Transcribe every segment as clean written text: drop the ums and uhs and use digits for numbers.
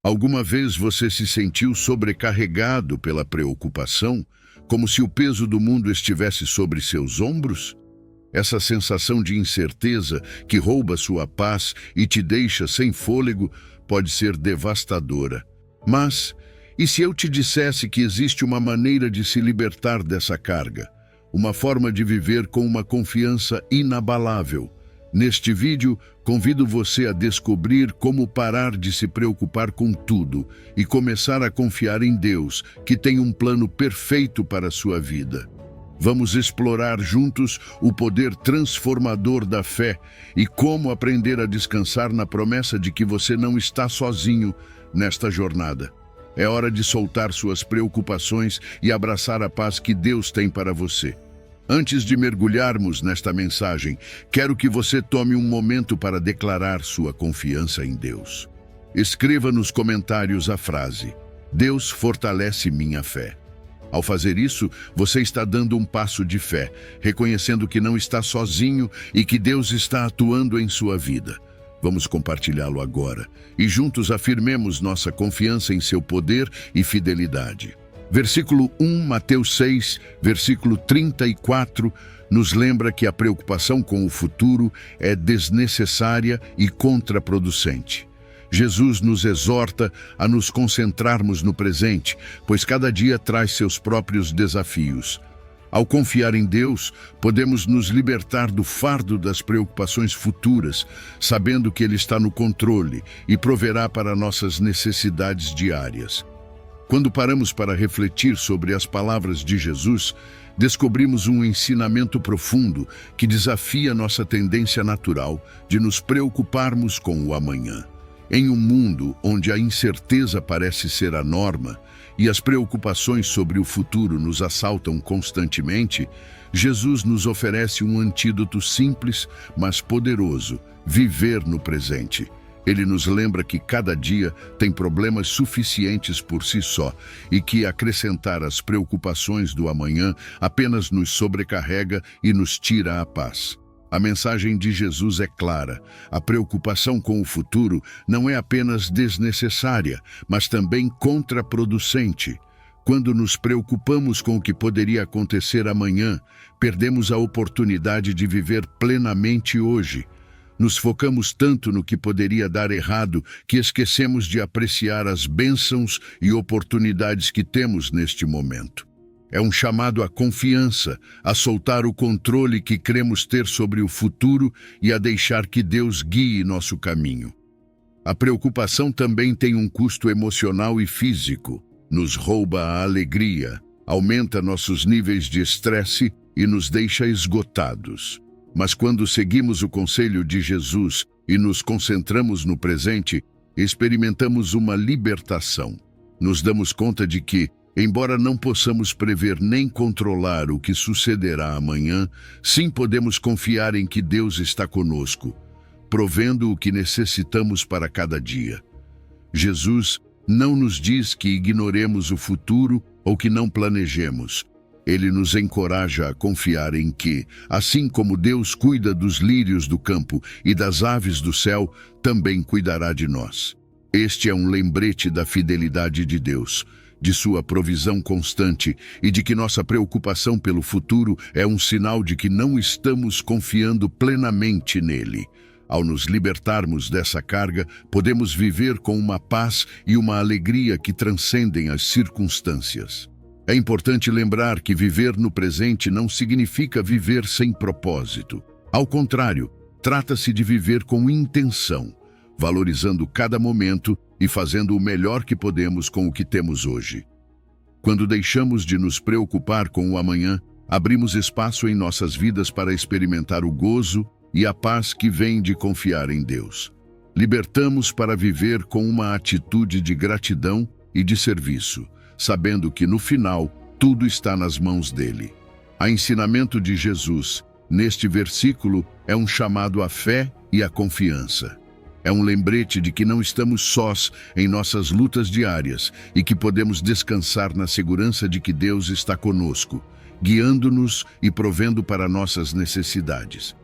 Alguma vez você se sentiu sobrecarregado pela preocupação, como se o peso do mundo estivesse sobre seus ombros? Essa sensação de incerteza que rouba sua paz e te deixa sem fôlego pode ser devastadora. Mas, e se eu te dissesse que existe uma maneira de se libertar dessa carga? Uma forma de viver com uma confiança inabalável. Neste vídeo, convido você a descobrir como parar de se preocupar com tudo e começar a confiar em Deus, que tem um plano perfeito para a sua vida. Vamos explorar juntos o poder transformador da fé e como aprender a descansar na promessa de que você não está sozinho nesta jornada. É hora de soltar suas preocupações e abraçar a paz que Deus tem para você. Antes de mergulharmos nesta mensagem, quero que você tome um momento para declarar sua confiança em Deus. Escreva nos comentários a frase: Deus fortalece minha fé. Ao fazer isso, você está dando um passo de fé, reconhecendo que não está sozinho e que Deus está atuando em sua vida. Vamos compartilhá-lo agora e juntos afirmemos nossa confiança em seu poder e fidelidade. Versículo 1, Mateus 6, versículo 34, nos lembra que a preocupação com o futuro é desnecessária e contraproducente. Jesus nos exorta a nos concentrarmos no presente, pois cada dia traz seus próprios desafios. Ao confiar em Deus, podemos nos libertar do fardo das preocupações futuras, sabendo que Ele está no controle e proverá para nossas necessidades diárias. Quando paramos para refletir sobre as palavras de Jesus, descobrimos um ensinamento profundo que desafia nossa tendência natural de nos preocuparmos com o amanhã. Em um mundo onde a incerteza parece ser a norma e as preocupações sobre o futuro nos assaltam constantemente, Jesus nos oferece um antídoto simples, mas poderoso: viver no presente. Ele nos lembra que cada dia tem problemas suficientes por si só e que acrescentar as preocupações do amanhã apenas nos sobrecarrega e nos tira a paz. A mensagem de Jesus é clara: a preocupação com o futuro não é apenas desnecessária, mas também contraproducente. Quando nos preocupamos com o que poderia acontecer amanhã, perdemos a oportunidade de viver plenamente hoje. Nos focamos tanto no que poderia dar errado que esquecemos de apreciar as bênçãos e oportunidades que temos neste momento. É um chamado à confiança, a soltar o controle que cremos ter sobre o futuro e a deixar que Deus guie nosso caminho. A preocupação também tem um custo emocional e físico. Nos rouba a alegria, aumenta nossos níveis de estresse e nos deixa esgotados. Mas quando seguimos o conselho de Jesus e nos concentramos no presente, experimentamos uma libertação. Nos damos conta de que, embora não possamos prever nem controlar o que sucederá amanhã, sim podemos confiar em que Deus está conosco, provendo o que necessitamos para cada dia. Jesus não nos diz que ignoremos o futuro ou que não planejemos. Ele nos encoraja a confiar em que, assim como Deus cuida dos lírios do campo e das aves do céu, também cuidará de nós. Este é um lembrete da fidelidade de Deus, de sua provisão constante e de que nossa preocupação pelo futuro é um sinal de que não estamos confiando plenamente nele. Ao nos libertarmos dessa carga, podemos viver com uma paz e uma alegria que transcendem as circunstâncias. É importante lembrar que viver no presente não significa viver sem propósito. Ao contrário, trata-se de viver com intenção, valorizando cada momento e fazendo o melhor que podemos com o que temos hoje. Quando deixamos de nos preocupar com o amanhã, abrimos espaço em nossas vidas para experimentar o gozo e a paz que vem de confiar em Deus. Libertamos para viver com uma atitude de gratidão e de serviço, sabendo que no final tudo está nas mãos dele. O ensinamento de Jesus, neste versículo, é um chamado à fé e à confiança. É um lembrete de que não estamos sós em nossas lutas diárias e que podemos descansar na segurança de que Deus está conosco, guiando-nos e provendo para nossas necessidades.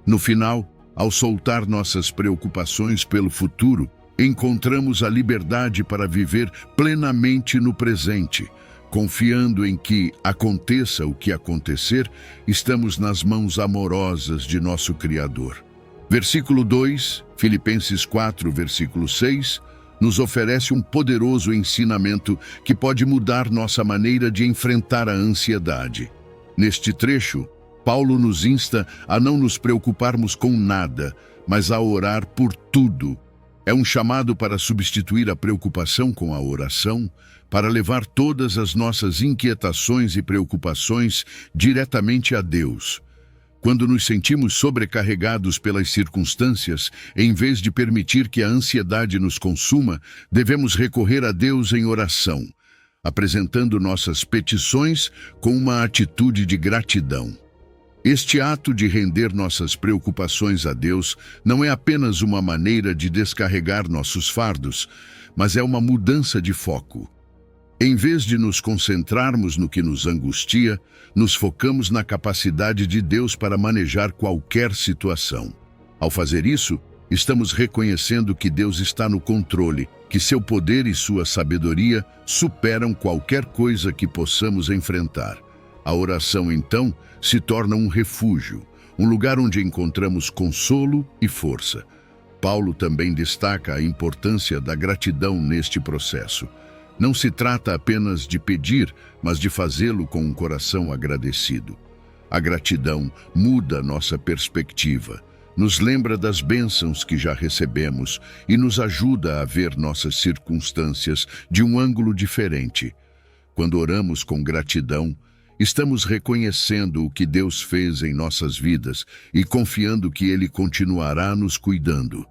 No final, ao soltar nossas preocupações pelo futuro, encontramos a liberdade para viver plenamente no presente, confiando em que, aconteça o que acontecer, estamos nas mãos amorosas de nosso Criador. Versículo 2, Filipenses 4, versículo 6, nos oferece um poderoso ensinamento que pode mudar nossa maneira de enfrentar a ansiedade. Neste trecho, Paulo nos insta a não nos preocuparmos com nada, mas a orar por tudo. É um chamado para substituir a preocupação com a oração, para levar todas as nossas inquietações e preocupações diretamente a Deus. Quando nos sentimos sobrecarregados pelas circunstâncias, em vez de permitir que a ansiedade nos consuma, devemos recorrer a Deus em oração, apresentando nossas petições com uma atitude de gratidão. Este ato de render nossas preocupações a Deus não é apenas uma maneira de descarregar nossos fardos, mas é uma mudança de foco. Em vez de nos concentrarmos no que nos angustia, nos focamos na capacidade de Deus para manejar qualquer situação. Ao fazer isso, estamos reconhecendo que Deus está no controle, que seu poder e sua sabedoria superam qualquer coisa que possamos enfrentar. A oração, então, se torna um refúgio, um lugar onde encontramos consolo e força. Paulo também destaca a importância da gratidão neste processo. Não se trata apenas de pedir, mas de fazê-lo com um coração agradecido. A gratidão muda nossa perspectiva, nos lembra das bênçãos que já recebemos e nos ajuda a ver nossas circunstâncias de um ângulo diferente. Quando oramos com gratidão, estamos reconhecendo o que Deus fez em nossas vidas e confiando que Ele continuará nos cuidando.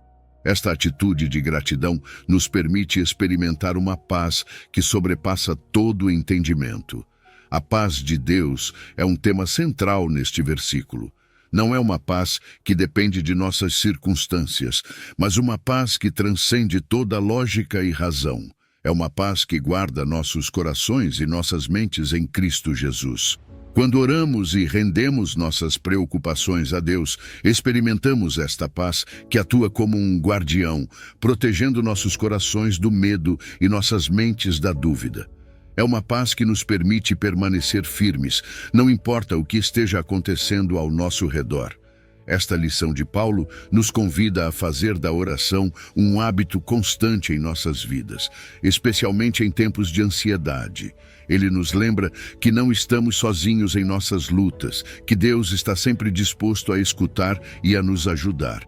Esta atitude de gratidão nos permite experimentar uma paz que sobrepassa todo o entendimento. A paz de Deus é um tema central neste versículo. Não é uma paz que depende de nossas circunstâncias, mas uma paz que transcende toda lógica e razão. É uma paz que guarda nossos corações e nossas mentes em Cristo Jesus. Quando oramos e rendemos nossas preocupações a Deus, experimentamos esta paz que atua como um guardião, protegendo nossos corações do medo e nossas mentes da dúvida. É uma paz que nos permite permanecer firmes, não importa o que esteja acontecendo ao nosso redor. Esta lição de Paulo nos convida a fazer da oração um hábito constante em nossas vidas, especialmente em tempos de ansiedade. Ele nos lembra que não estamos sozinhos em nossas lutas, que Deus está sempre disposto a escutar e a nos ajudar.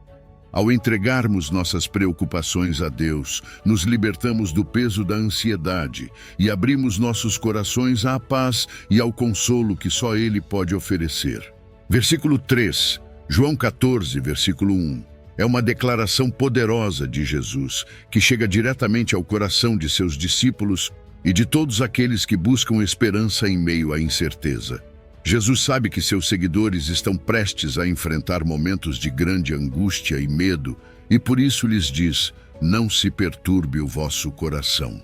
Ao entregarmos nossas preocupações a Deus, nos libertamos do peso da ansiedade e abrimos nossos corações à paz e ao consolo que só Ele pode oferecer. Versículo 3, João 14, versículo 1. É uma declaração poderosa de Jesus, que chega diretamente ao coração de seus discípulos e de todos aqueles que buscam esperança em meio à incerteza. Jesus sabe que seus seguidores estão prestes a enfrentar momentos de grande angústia e medo, e por isso lhes diz: não se perturbe o vosso coração.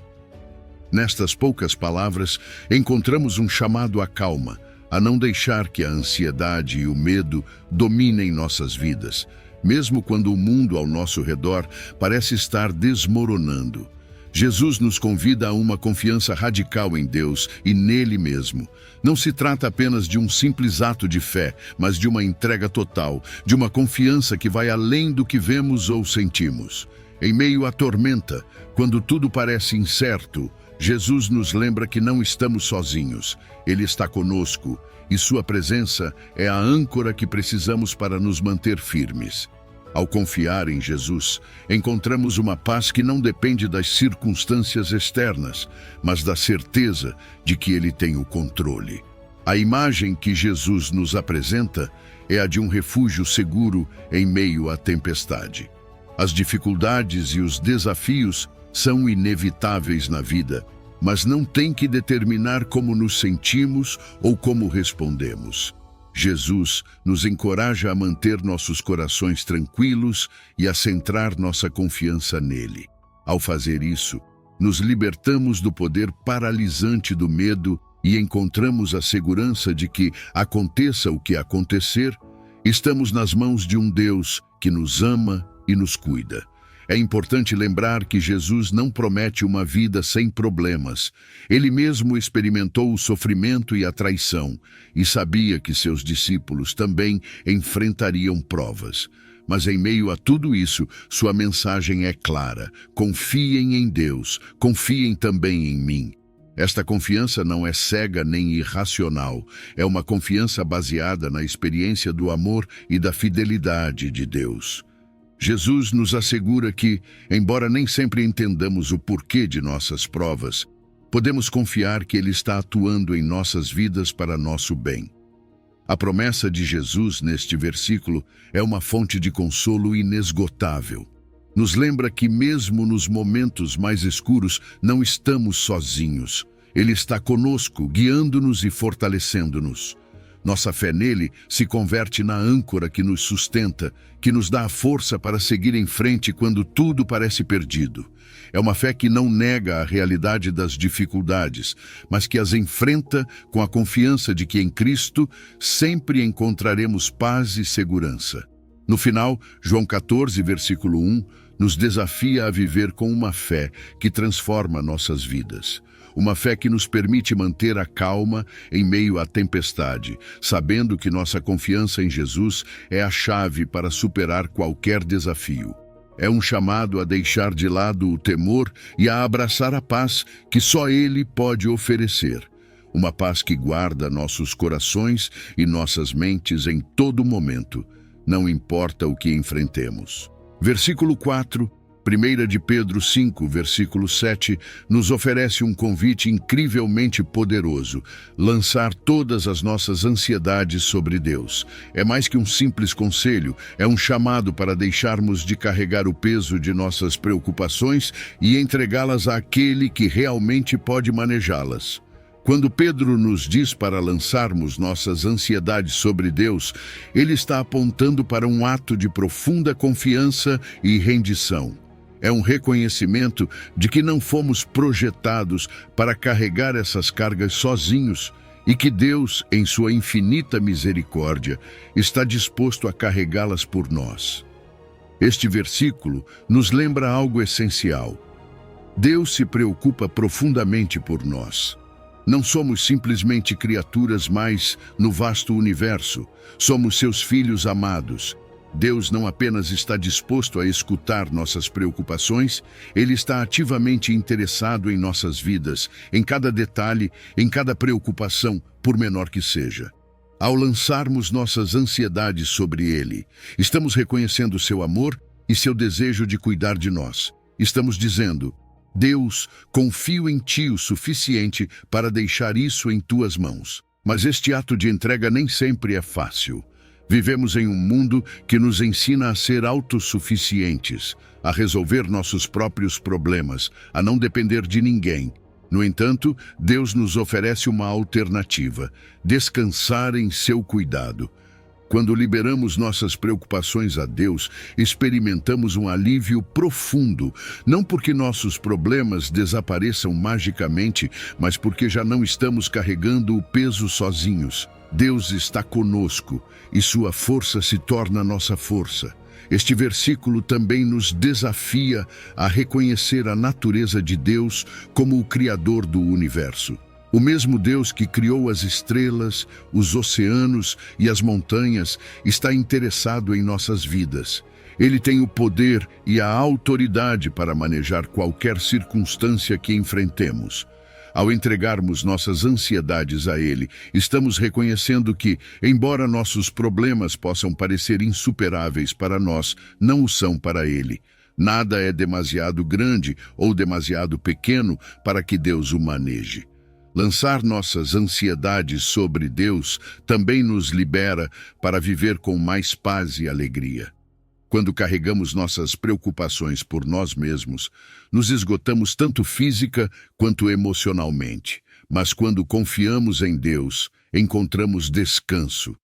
Nestas poucas palavras, encontramos um chamado à calma, a não deixar que a ansiedade e o medo dominem nossas vidas, mesmo quando o mundo ao nosso redor parece estar desmoronando. Jesus nos convida a uma confiança radical em Deus e nele mesmo. Não se trata apenas de um simples ato de fé, mas de uma entrega total, de uma confiança que vai além do que vemos ou sentimos. Em meio à tormenta, quando tudo parece incerto, Jesus nos lembra que não estamos sozinhos. Ele está conosco e sua presença é a âncora que precisamos para nos manter firmes. Ao confiar em Jesus, encontramos uma paz que não depende das circunstâncias externas, mas da certeza de que Ele tem o controle. A imagem que Jesus nos apresenta é a de um refúgio seguro em meio à tempestade. As dificuldades e os desafios são inevitáveis na vida, mas não têm que determinar como nos sentimos ou como respondemos. Jesus nos encoraja a manter nossos corações tranquilos e a centrar nossa confiança nele. Ao fazer isso, nos libertamos do poder paralisante do medo e encontramos a segurança de que, aconteça o que acontecer, estamos nas mãos de um Deus que nos ama e nos cuida. É importante lembrar que Jesus não promete uma vida sem problemas. Ele mesmo experimentou o sofrimento e a traição, e sabia que seus discípulos também enfrentariam provas. Mas em meio a tudo isso, sua mensagem é clara: confiem em Deus, confiem também em mim. Esta confiança não é cega nem irracional, é uma confiança baseada na experiência do amor e da fidelidade de Deus. Jesus nos assegura que, embora nem sempre entendamos o porquê de nossas provas, podemos confiar que Ele está atuando em nossas vidas para nosso bem. A promessa de Jesus neste versículo é uma fonte de consolo inesgotável. Nos lembra que mesmo nos momentos mais escuros não estamos sozinhos. Ele está conosco, guiando-nos e fortalecendo-nos. Nossa fé nele se converte na âncora que nos sustenta, que nos dá a força para seguir em frente quando tudo parece perdido. É uma fé que não nega a realidade das dificuldades, mas que as enfrenta com a confiança de que em Cristo sempre encontraremos paz e segurança. No final, João 14, versículo 1, nos desafia a viver com uma fé que transforma nossas vidas. Uma fé que nos permite manter a calma em meio à tempestade, sabendo que nossa confiança em Jesus é a chave para superar qualquer desafio. É um chamado a deixar de lado o temor e a abraçar a paz que só Ele pode oferecer. Uma paz que guarda nossos corações e nossas mentes em todo momento, não importa o que enfrentemos. Versículo 4, 1 de Pedro 5, versículo 7, nos oferece um convite incrivelmente poderoso: lançar todas as nossas ansiedades sobre Deus. É mais que um simples conselho, é um chamado para deixarmos de carregar o peso de nossas preocupações e entregá-las àquele que realmente pode manejá-las. Quando Pedro nos diz para lançarmos nossas ansiedades sobre Deus, ele está apontando para um ato de profunda confiança e rendição. É um reconhecimento de que não fomos projetados para carregar essas cargas sozinhos e que Deus, em sua infinita misericórdia, está disposto a carregá-las por nós. Este versículo nos lembra algo essencial. Deus se preocupa profundamente por nós. Não somos simplesmente criaturas mais no vasto universo, somos seus filhos amados. Deus não apenas está disposto a escutar nossas preocupações, Ele está ativamente interessado em nossas vidas, em cada detalhe, em cada preocupação, por menor que seja. Ao lançarmos nossas ansiedades sobre Ele, estamos reconhecendo seu amor e seu desejo de cuidar de nós. Estamos dizendo: Deus, confio em Ti o suficiente para deixar isso em Tuas mãos. Mas este ato de entrega nem sempre é fácil. Vivemos em um mundo que nos ensina a ser autossuficientes, a resolver nossos próprios problemas, a não depender de ninguém. No entanto, Deus nos oferece uma alternativa: descansar em seu cuidado. Quando liberamos nossas preocupações a Deus, experimentamos um alívio profundo, não porque nossos problemas desapareçam magicamente, mas porque já não estamos carregando o peso sozinhos. Deus está conosco e sua força se torna nossa força. Este versículo também nos desafia a reconhecer a natureza de Deus como o Criador do universo. O mesmo Deus que criou as estrelas, os oceanos e as montanhas está interessado em nossas vidas. Ele tem o poder e a autoridade para manejar qualquer circunstância que enfrentemos. Ao entregarmos nossas ansiedades a Ele, estamos reconhecendo que, embora nossos problemas possam parecer insuperáveis para nós, não o são para Ele. Nada é demasiado grande ou demasiado pequeno para que Deus o maneje. Lançar nossas ansiedades sobre Deus também nos libera para viver com mais paz e alegria. Quando carregamos nossas preocupações por nós mesmos, nos esgotamos tanto física quanto emocionalmente. Mas quando confiamos em Deus, encontramos descanso.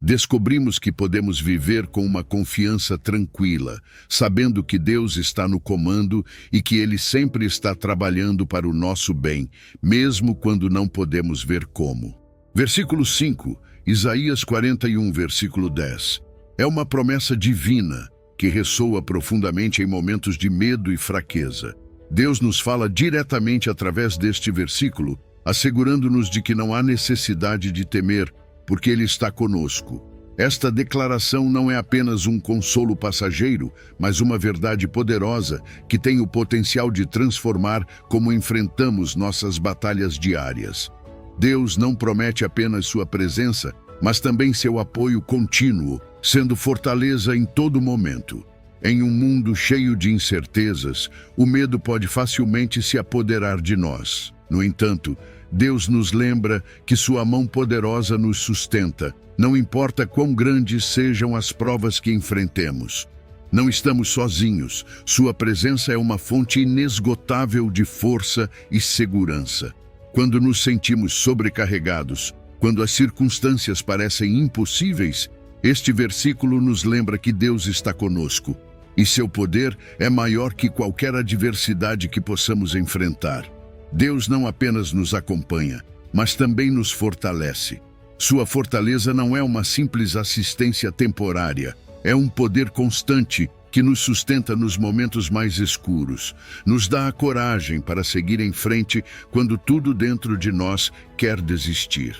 Descobrimos que podemos viver com uma confiança tranquila, sabendo que Deus está no comando e que Ele sempre está trabalhando para o nosso bem, mesmo quando não podemos ver como. Versículo 5, Isaías 41, versículo 10. É uma promessa divina. que ressoa profundamente em momentos de medo e fraqueza. Deus nos fala diretamente através deste versículo, assegurando-nos de que não há necessidade de temer, porque Ele está conosco. Esta declaração não é apenas um consolo passageiro, mas uma verdade poderosa que tem o potencial de transformar como enfrentamos nossas batalhas diárias. Deus não promete apenas sua presença, mas também seu apoio contínuo, sendo fortaleza em todo momento. Em um mundo cheio de incertezas, o medo pode facilmente se apoderar de nós. No entanto, Deus nos lembra que sua mão poderosa nos sustenta, não importa quão grandes sejam as provas que enfrentemos. Não estamos sozinhos, sua presença é uma fonte inesgotável de força e segurança. Quando nos sentimos sobrecarregados, quando as circunstâncias parecem impossíveis, este versículo nos lembra que Deus está conosco, e seu poder é maior que qualquer adversidade que possamos enfrentar. Deus não apenas nos acompanha, mas também nos fortalece. Sua fortaleza não é uma simples assistência temporária, é um poder constante que nos sustenta nos momentos mais escuros, nos dá a coragem para seguir em frente quando tudo dentro de nós quer desistir.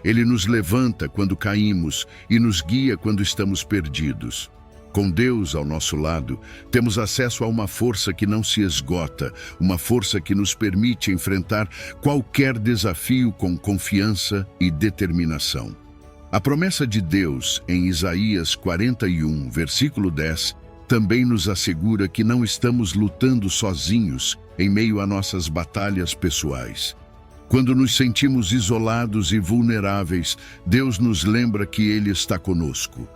Ele nos levanta quando caímos e nos guia quando estamos perdidos. Com Deus ao nosso lado, temos acesso a uma força que não se esgota, uma força que nos permite enfrentar qualquer desafio com confiança e determinação. A promessa de Deus em Isaías 41, versículo 10, também nos assegura que não estamos lutando sozinhos em meio a nossas batalhas pessoais. Quando nos sentimos isolados e vulneráveis, Deus nos lembra que Ele está conosco.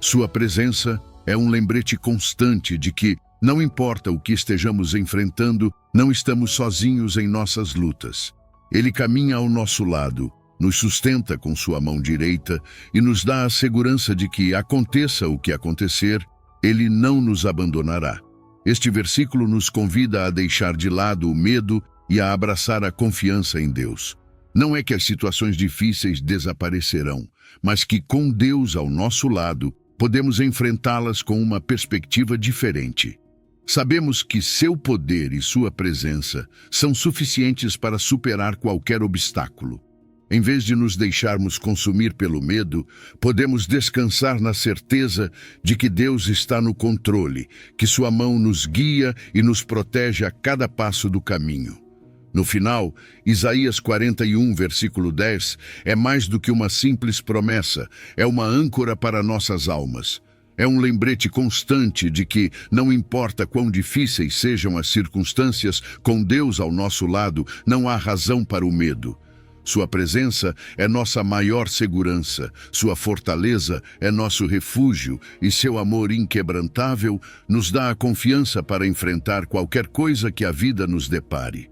Sua presença é um lembrete constante de que, não importa o que estejamos enfrentando, não estamos sozinhos em nossas lutas. Ele caminha ao nosso lado, nos sustenta com sua mão direita e nos dá a segurança de que, aconteça o que acontecer, Ele não nos abandonará. Este versículo nos convida a deixar de lado o medo e a abraçar a confiança em Deus. Não é que as situações difíceis desaparecerão, mas que com Deus ao nosso lado, podemos enfrentá-las com uma perspectiva diferente. Sabemos que seu poder e sua presença são suficientes para superar qualquer obstáculo. Em vez de nos deixarmos consumir pelo medo, podemos descansar na certeza de que Deus está no controle, que sua mão nos guia e nos protege a cada passo do caminho. No final, Isaías 41, versículo 10, é mais do que uma simples promessa, é uma âncora para nossas almas. É um lembrete constante de que, não importa quão difíceis sejam as circunstâncias, com Deus ao nosso lado, não há razão para o medo. Sua presença é nossa maior segurança, sua fortaleza é nosso refúgio e seu amor inquebrantável nos dá a confiança para enfrentar qualquer coisa que a vida nos depare.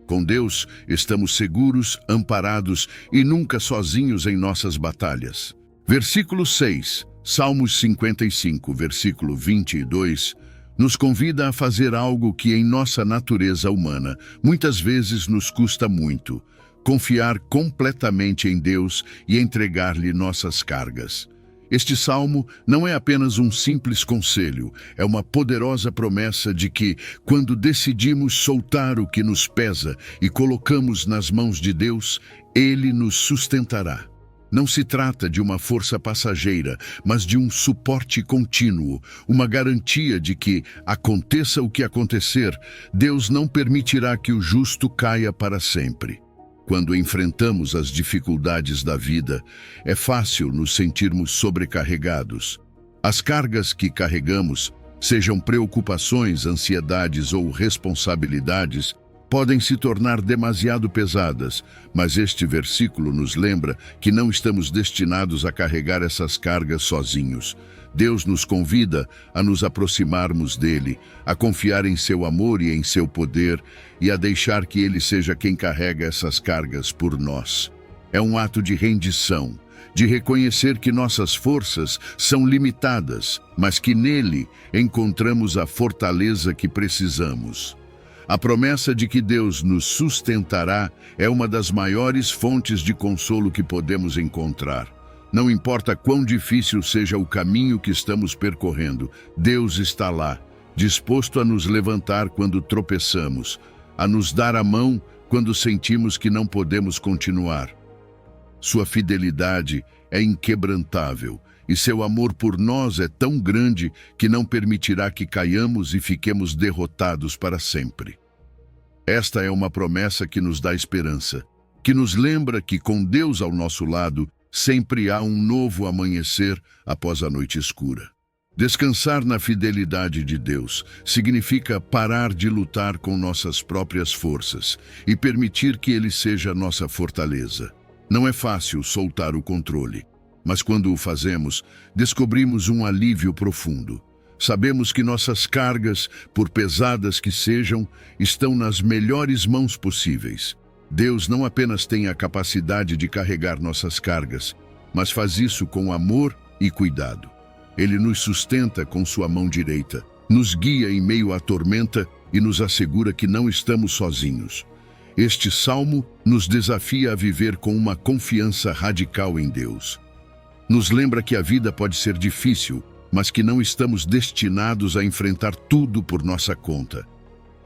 Com Deus, estamos seguros, amparados e nunca sozinhos em nossas batalhas. Versículo 6, Salmos 55, versículo 22, nos convida a fazer algo que em nossa natureza humana muitas vezes nos custa muito: confiar completamente em Deus e entregar-lhe nossas cargas. Este salmo não é apenas um simples conselho, é uma poderosa promessa de que, quando decidimos soltar o que nos pesa e colocamos nas mãos de Deus, Ele nos sustentará. Não se trata de uma força passageira, mas de um suporte contínuo, uma garantia de que, aconteça o que acontecer, Deus não permitirá que o justo caia para sempre. Quando enfrentamos as dificuldades da vida, é fácil nos sentirmos sobrecarregados. As cargas que carregamos, sejam preocupações, ansiedades ou responsabilidades, podem se tornar demasiado pesadas, mas este versículo nos lembra que não estamos destinados a carregar essas cargas sozinhos. Deus nos convida a nos aproximarmos dele, a confiar em seu amor e em seu poder e a deixar que ele seja quem carrega essas cargas por nós. É um ato de rendição, de reconhecer que nossas forças são limitadas, mas que nele encontramos a fortaleza que precisamos. A promessa de que Deus nos sustentará é uma das maiores fontes de consolo que podemos encontrar. Não importa quão difícil seja o caminho que estamos percorrendo, Deus está lá, disposto a nos levantar quando tropeçamos, a nos dar a mão quando sentimos que não podemos continuar. Sua fidelidade é inquebrantável e seu amor por nós é tão grande que não permitirá que caiamos e fiquemos derrotados para sempre. Esta é uma promessa que nos dá esperança, que nos lembra que com Deus ao nosso lado, sempre há um novo amanhecer após a noite escura. Descansar na fidelidade de Deus significa parar de lutar com nossas próprias forças e permitir que Ele seja nossa fortaleza. Não é fácil soltar o controle, mas quando o fazemos, descobrimos um alívio profundo. Sabemos que nossas cargas, por pesadas que sejam, estão nas melhores mãos possíveis. Deus não apenas tem a capacidade de carregar nossas cargas, mas faz isso com amor e cuidado. Ele nos sustenta com sua mão direita, nos guia em meio à tormenta e nos assegura que não estamos sozinhos. Este salmo nos desafia a viver com uma confiança radical em Deus. Nos lembra que a vida pode ser difícil, mas que não estamos destinados a enfrentar tudo por nossa conta.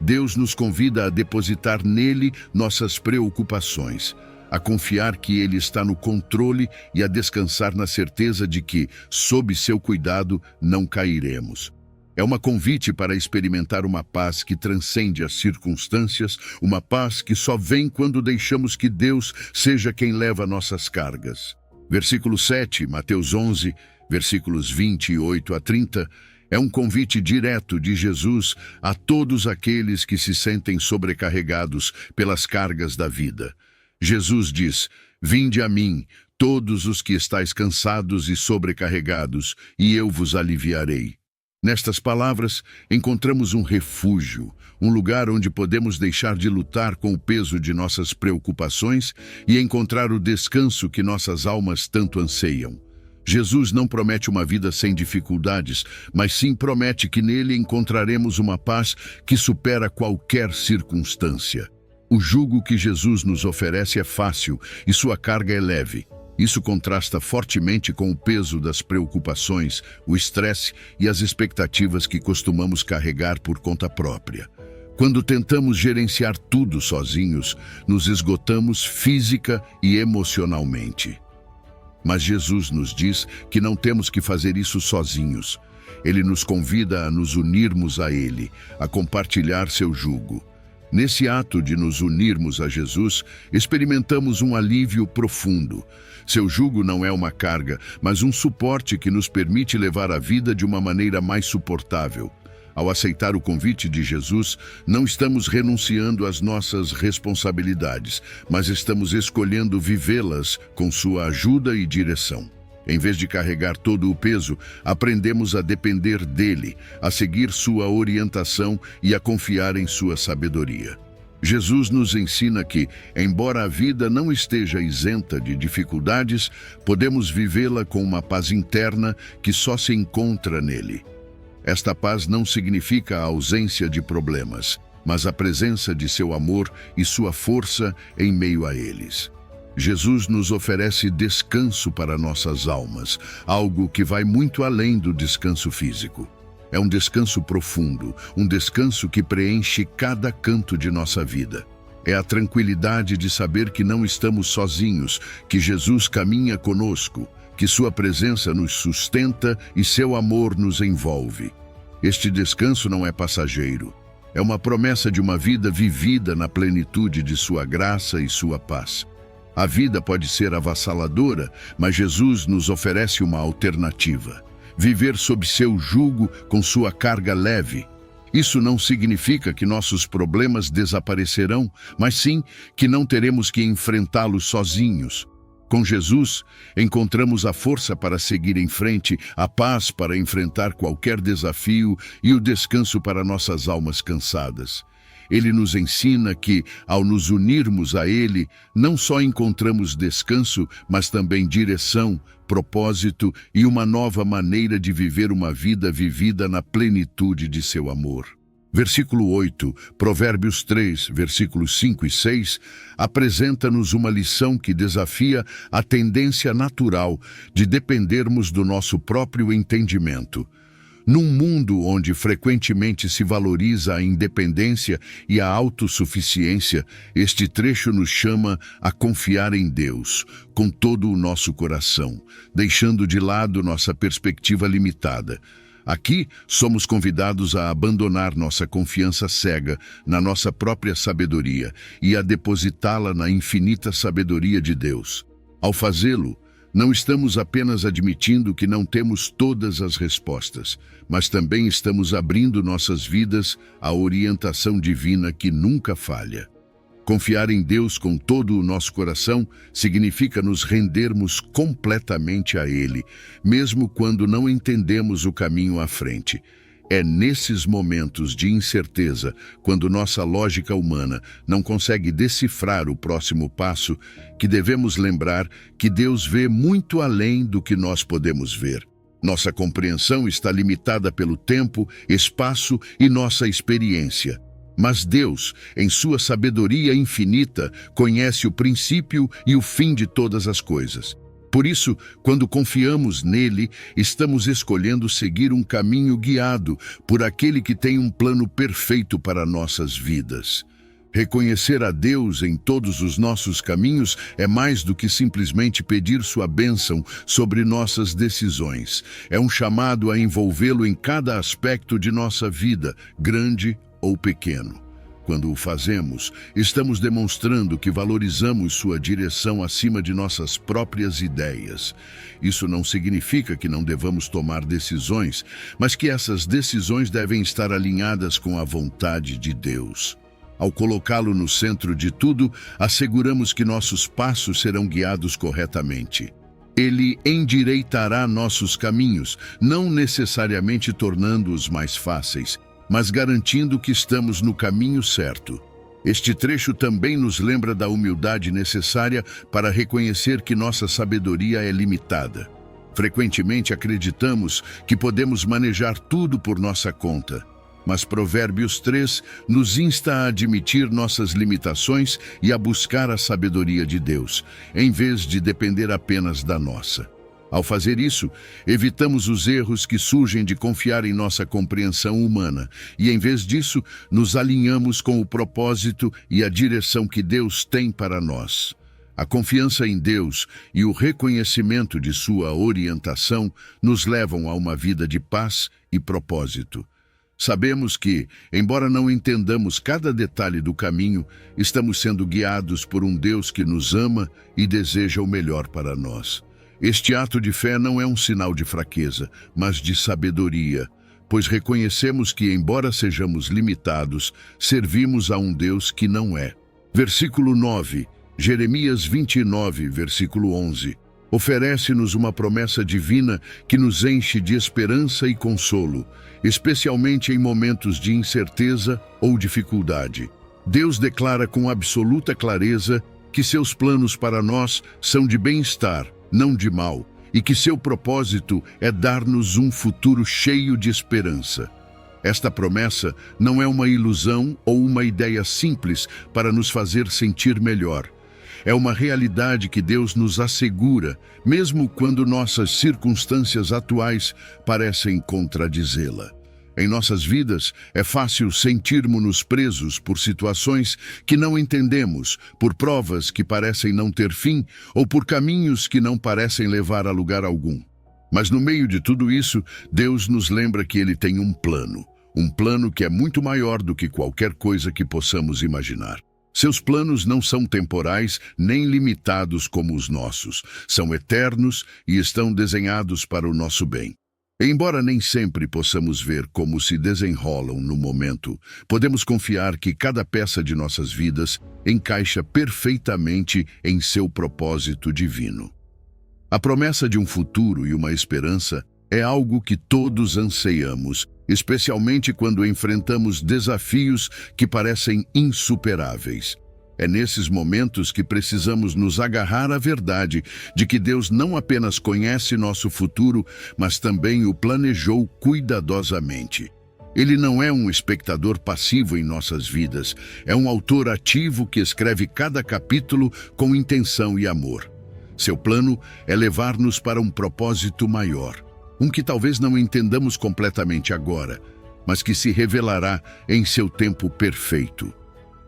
Deus nos convida a depositar nele nossas preocupações, a confiar que Ele está no controle e a descansar na certeza de que, sob seu cuidado, não cairemos. É um convite para experimentar uma paz que transcende as circunstâncias, uma paz que só vem quando deixamos que Deus seja quem leva nossas cargas. Versículo 7, Mateus 11, versículos 28 a 30, é um convite direto de Jesus a todos aqueles que se sentem sobrecarregados pelas cargas da vida. Jesus diz: "Vinde a mim, todos os que estáis cansados e sobrecarregados, e eu vos aliviarei." Nestas palavras, encontramos um refúgio, um lugar onde podemos deixar de lutar com o peso de nossas preocupações e encontrar o descanso que nossas almas tanto anseiam. Jesus não promete uma vida sem dificuldades, mas sim promete que nele encontraremos uma paz que supera qualquer circunstância. O jugo que Jesus nos oferece é fácil e sua carga é leve. Isso contrasta fortemente com o peso das preocupações, o estresse e as expectativas que costumamos carregar por conta própria. Quando tentamos gerenciar tudo sozinhos, nos esgotamos física e emocionalmente. Mas Jesus nos diz que não temos que fazer isso sozinhos. Ele nos convida a nos unirmos a Ele, a compartilhar seu jugo. Nesse ato de nos unirmos a Jesus, experimentamos um alívio profundo. Seu jugo não é uma carga, mas um suporte que nos permite levar a vida de uma maneira mais suportável. Ao aceitar o convite de Jesus, não estamos renunciando às nossas responsabilidades, mas estamos escolhendo vivê-las com sua ajuda e direção. Em vez de carregar todo o peso, aprendemos a depender dele, a seguir sua orientação e a confiar em sua sabedoria. Jesus nos ensina que, embora a vida não esteja isenta de dificuldades, podemos vivê-la com uma paz interna que só se encontra nele. Esta paz não significa a ausência de problemas, mas a presença de seu amor e sua força em meio a eles. Jesus nos oferece descanso para nossas almas, algo que vai muito além do descanso físico. É um descanso profundo, um descanso que preenche cada canto de nossa vida. É a tranquilidade de saber que não estamos sozinhos, que Jesus caminha conosco, que sua presença nos sustenta e seu amor nos envolve. Este descanso não é passageiro. É uma promessa de uma vida vivida na plenitude de sua graça e sua paz. A vida pode ser avassaladora, mas Jesus nos oferece uma alternativa. Viver sob seu jugo com sua carga leve. Isso não significa que nossos problemas desaparecerão, mas sim que não teremos que enfrentá-los sozinhos. Com Jesus, encontramos a força para seguir em frente, a paz para enfrentar qualquer desafio e o descanso para nossas almas cansadas. Ele nos ensina que, ao nos unirmos a Ele, não só encontramos descanso, mas também direção, propósito e uma nova maneira de viver uma vida vivida na plenitude de seu amor. Versículo 8, Provérbios 3, versículos 5 e 6, apresenta-nos uma lição que desafia a tendência natural de dependermos do nosso próprio entendimento. Num mundo onde frequentemente se valoriza a independência e a autossuficiência, este trecho nos chama a confiar em Deus com todo o nosso coração, deixando de lado nossa perspectiva limitada. Aqui, somos convidados a abandonar nossa confiança cega na nossa própria sabedoria e a depositá-la na infinita sabedoria de Deus. Ao fazê-lo, não estamos apenas admitindo que não temos todas as respostas, mas também estamos abrindo nossas vidas à orientação divina que nunca falha. Confiar em Deus com todo o nosso coração significa nos rendermos completamente a Ele, mesmo quando não entendemos o caminho à frente. É nesses momentos de incerteza, quando nossa lógica humana não consegue decifrar o próximo passo, que devemos lembrar que Deus vê muito além do que nós podemos ver. Nossa compreensão está limitada pelo tempo, espaço e nossa experiência. Mas Deus, em sua sabedoria infinita, conhece o princípio e o fim de todas as coisas. Por isso, quando confiamos nele, estamos escolhendo seguir um caminho guiado por aquele que tem um plano perfeito para nossas vidas. Reconhecer a Deus em todos os nossos caminhos é mais do que simplesmente pedir sua bênção sobre nossas decisões. É um chamado a envolvê-lo em cada aspecto de nossa vida, grande ou pequeno. Quando o fazemos, estamos demonstrando que valorizamos sua direção acima de nossas próprias ideias. Isso não significa que não devamos tomar decisões, mas que essas decisões devem estar alinhadas com a vontade de Deus. Ao colocá-lo no centro de tudo, asseguramos que nossos passos serão guiados corretamente. Ele endireitará nossos caminhos, não necessariamente tornando-os mais fáceis, mas garantindo que estamos no caminho certo. Este trecho também nos lembra da humildade necessária para reconhecer que nossa sabedoria é limitada. Frequentemente acreditamos que podemos manejar tudo por nossa conta, mas Provérbios 3 nos insta a admitir nossas limitações e a buscar a sabedoria de Deus, em vez de depender apenas da nossa. Ao fazer isso, evitamos os erros que surgem de confiar em nossa compreensão humana e, em vez disso, nos alinhamos com o propósito e a direção que Deus tem para nós. A confiança em Deus e o reconhecimento de sua orientação nos levam a uma vida de paz e propósito. Sabemos que, embora não entendamos cada detalhe do caminho, estamos sendo guiados por um Deus que nos ama e deseja o melhor para nós. Este ato de fé não é um sinal de fraqueza, mas de sabedoria, pois reconhecemos que, embora sejamos limitados, servimos a um Deus que não é. Versículo 9, Jeremias 29, versículo 11. Oferece-nos uma promessa divina que nos enche de esperança e consolo, especialmente em momentos de incerteza ou dificuldade. Deus declara com absoluta clareza que seus planos para nós são de bem-estar, não de mal, e que seu propósito é dar-nos um futuro cheio de esperança. Esta promessa não é uma ilusão ou uma ideia simples para nos fazer sentir melhor. É uma realidade que Deus nos assegura, mesmo quando nossas circunstâncias atuais parecem contradizê-la. Em nossas vidas, é fácil sentirmos-nos presos por situações que não entendemos, por provas que parecem não ter fim ou por caminhos que não parecem levar a lugar algum. Mas no meio de tudo isso, Deus nos lembra que Ele tem um plano que é muito maior do que qualquer coisa que possamos imaginar. Seus planos não são temporais nem limitados como os nossos, são eternos e estão desenhados para o nosso bem. Embora nem sempre possamos ver como se desenrolam no momento, podemos confiar que cada peça de nossas vidas encaixa perfeitamente em seu propósito divino. A promessa de um futuro e uma esperança é algo que todos anseiamos, especialmente quando enfrentamos desafios que parecem insuperáveis. É nesses momentos que precisamos nos agarrar à verdade de que Deus não apenas conhece nosso futuro, mas também o planejou cuidadosamente. Ele não é um espectador passivo em nossas vidas, é um autor ativo que escreve cada capítulo com intenção e amor. Seu plano é levar-nos para um propósito maior, um que talvez não entendamos completamente agora, mas que se revelará em seu tempo perfeito.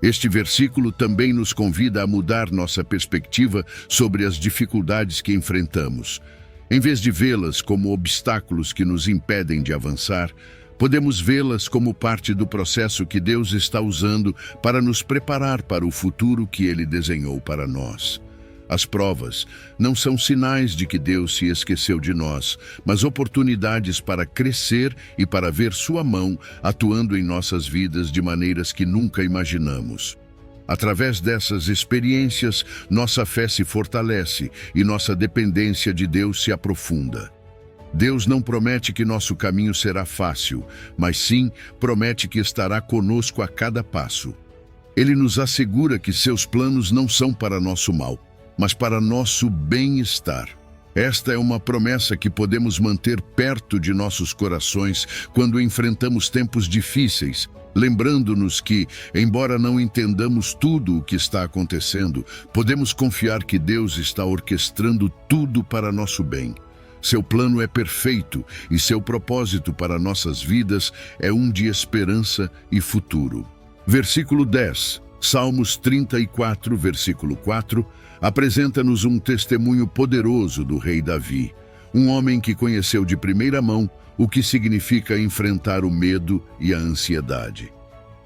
Este versículo também nos convida a mudar nossa perspectiva sobre as dificuldades que enfrentamos. Em vez de vê-las como obstáculos que nos impedem de avançar, podemos vê-las como parte do processo que Deus está usando para nos preparar para o futuro que Ele desenhou para nós. As provas não são sinais de que Deus se esqueceu de nós, mas oportunidades para crescer e para ver sua mão atuando em nossas vidas de maneiras que nunca imaginamos. Através dessas experiências, nossa fé se fortalece e nossa dependência de Deus se aprofunda. Deus não promete que nosso caminho será fácil, mas sim promete que estará conosco a cada passo. Ele nos assegura que seus planos não são para nosso mal, mas para nosso bem-estar. Esta é uma promessa que podemos manter perto de nossos corações quando enfrentamos tempos difíceis, lembrando-nos que, embora não entendamos tudo o que está acontecendo, podemos confiar que Deus está orquestrando tudo para nosso bem. Seu plano é perfeito e seu propósito para nossas vidas é um de esperança e futuro. Versículo 10, Salmos 34, versículo 4, apresenta-nos um testemunho poderoso do rei Davi, um homem que conheceu de primeira mão o que significa enfrentar o medo e a ansiedade.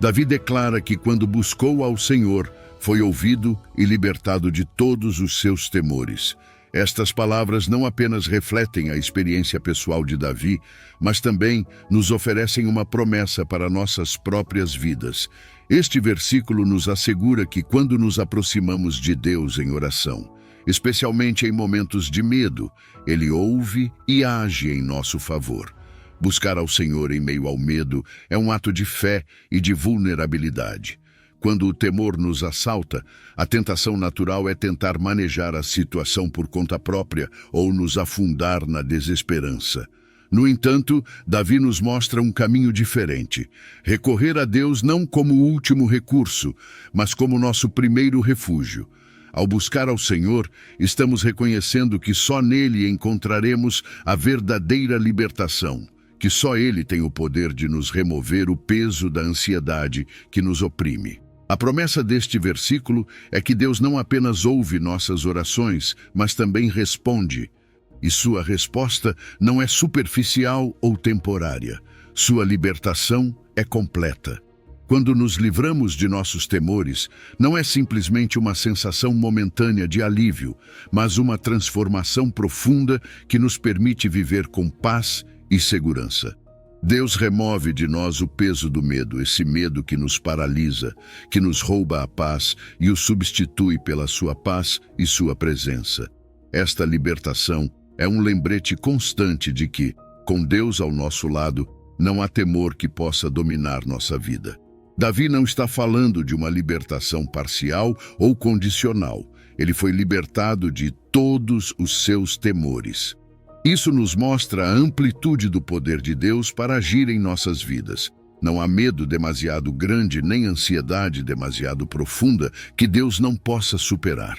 Davi declara que quando buscou ao Senhor, foi ouvido e libertado de todos os seus temores. Estas palavras não apenas refletem a experiência pessoal de Davi, mas também nos oferecem uma promessa para nossas próprias vidas. Este versículo nos assegura que quando nos aproximamos de Deus em oração, especialmente em momentos de medo, Ele ouve e age em nosso favor. Buscar ao Senhor em meio ao medo é um ato de fé e de vulnerabilidade. Quando o temor nos assalta, a tentação natural é tentar manejar a situação por conta própria ou nos afundar na desesperança. No entanto, Davi nos mostra um caminho diferente. Recorrer a Deus não como último recurso, mas como nosso primeiro refúgio. Ao buscar ao Senhor, estamos reconhecendo que só nele encontraremos a verdadeira libertação, que só Ele tem o poder de nos remover o peso da ansiedade que nos oprime. A promessa deste versículo é que Deus não apenas ouve nossas orações, mas também responde. E sua resposta não é superficial ou temporária. Sua libertação é completa. Quando nos livramos de nossos temores, não é simplesmente uma sensação momentânea de alívio, mas uma transformação profunda que nos permite viver com paz e segurança. Deus remove de nós o peso do medo, esse medo que nos paralisa, que nos rouba a paz e o substitui pela sua paz e sua presença. Esta libertação é um lembrete constante de que, com Deus ao nosso lado, não há temor que possa dominar nossa vida. Davi não está falando de uma libertação parcial ou condicional. Ele foi libertado de todos os seus temores. Isso nos mostra a amplitude do poder de Deus para agir em nossas vidas. Não há medo demasiado grande nem ansiedade demasiado profunda que Deus não possa superar.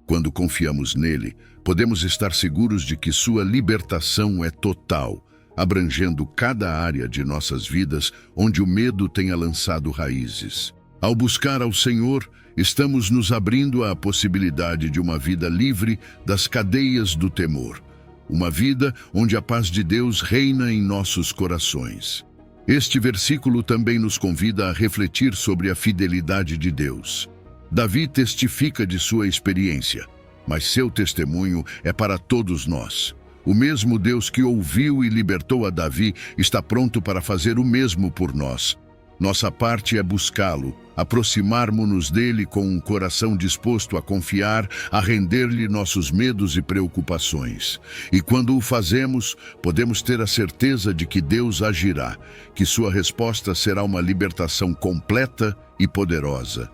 Quando confiamos nele, podemos estar seguros de que sua libertação é total, abrangendo cada área de nossas vidas onde o medo tenha lançado raízes. Ao buscar ao Senhor, estamos nos abrindo à possibilidade de uma vida livre das cadeias do temor. Uma vida onde a paz de Deus reina em nossos corações. Este versículo também nos convida a refletir sobre a fidelidade de Deus. Davi testifica de sua experiência, mas seu testemunho é para todos nós. O mesmo Deus que ouviu e libertou a Davi está pronto para fazer o mesmo por nós. Nossa parte é buscá-lo, aproximarmos-nos dele com um coração disposto a confiar, a render-lhe nossos medos e preocupações. E quando o fazemos, podemos ter a certeza de que Deus agirá, que sua resposta será uma libertação completa e poderosa.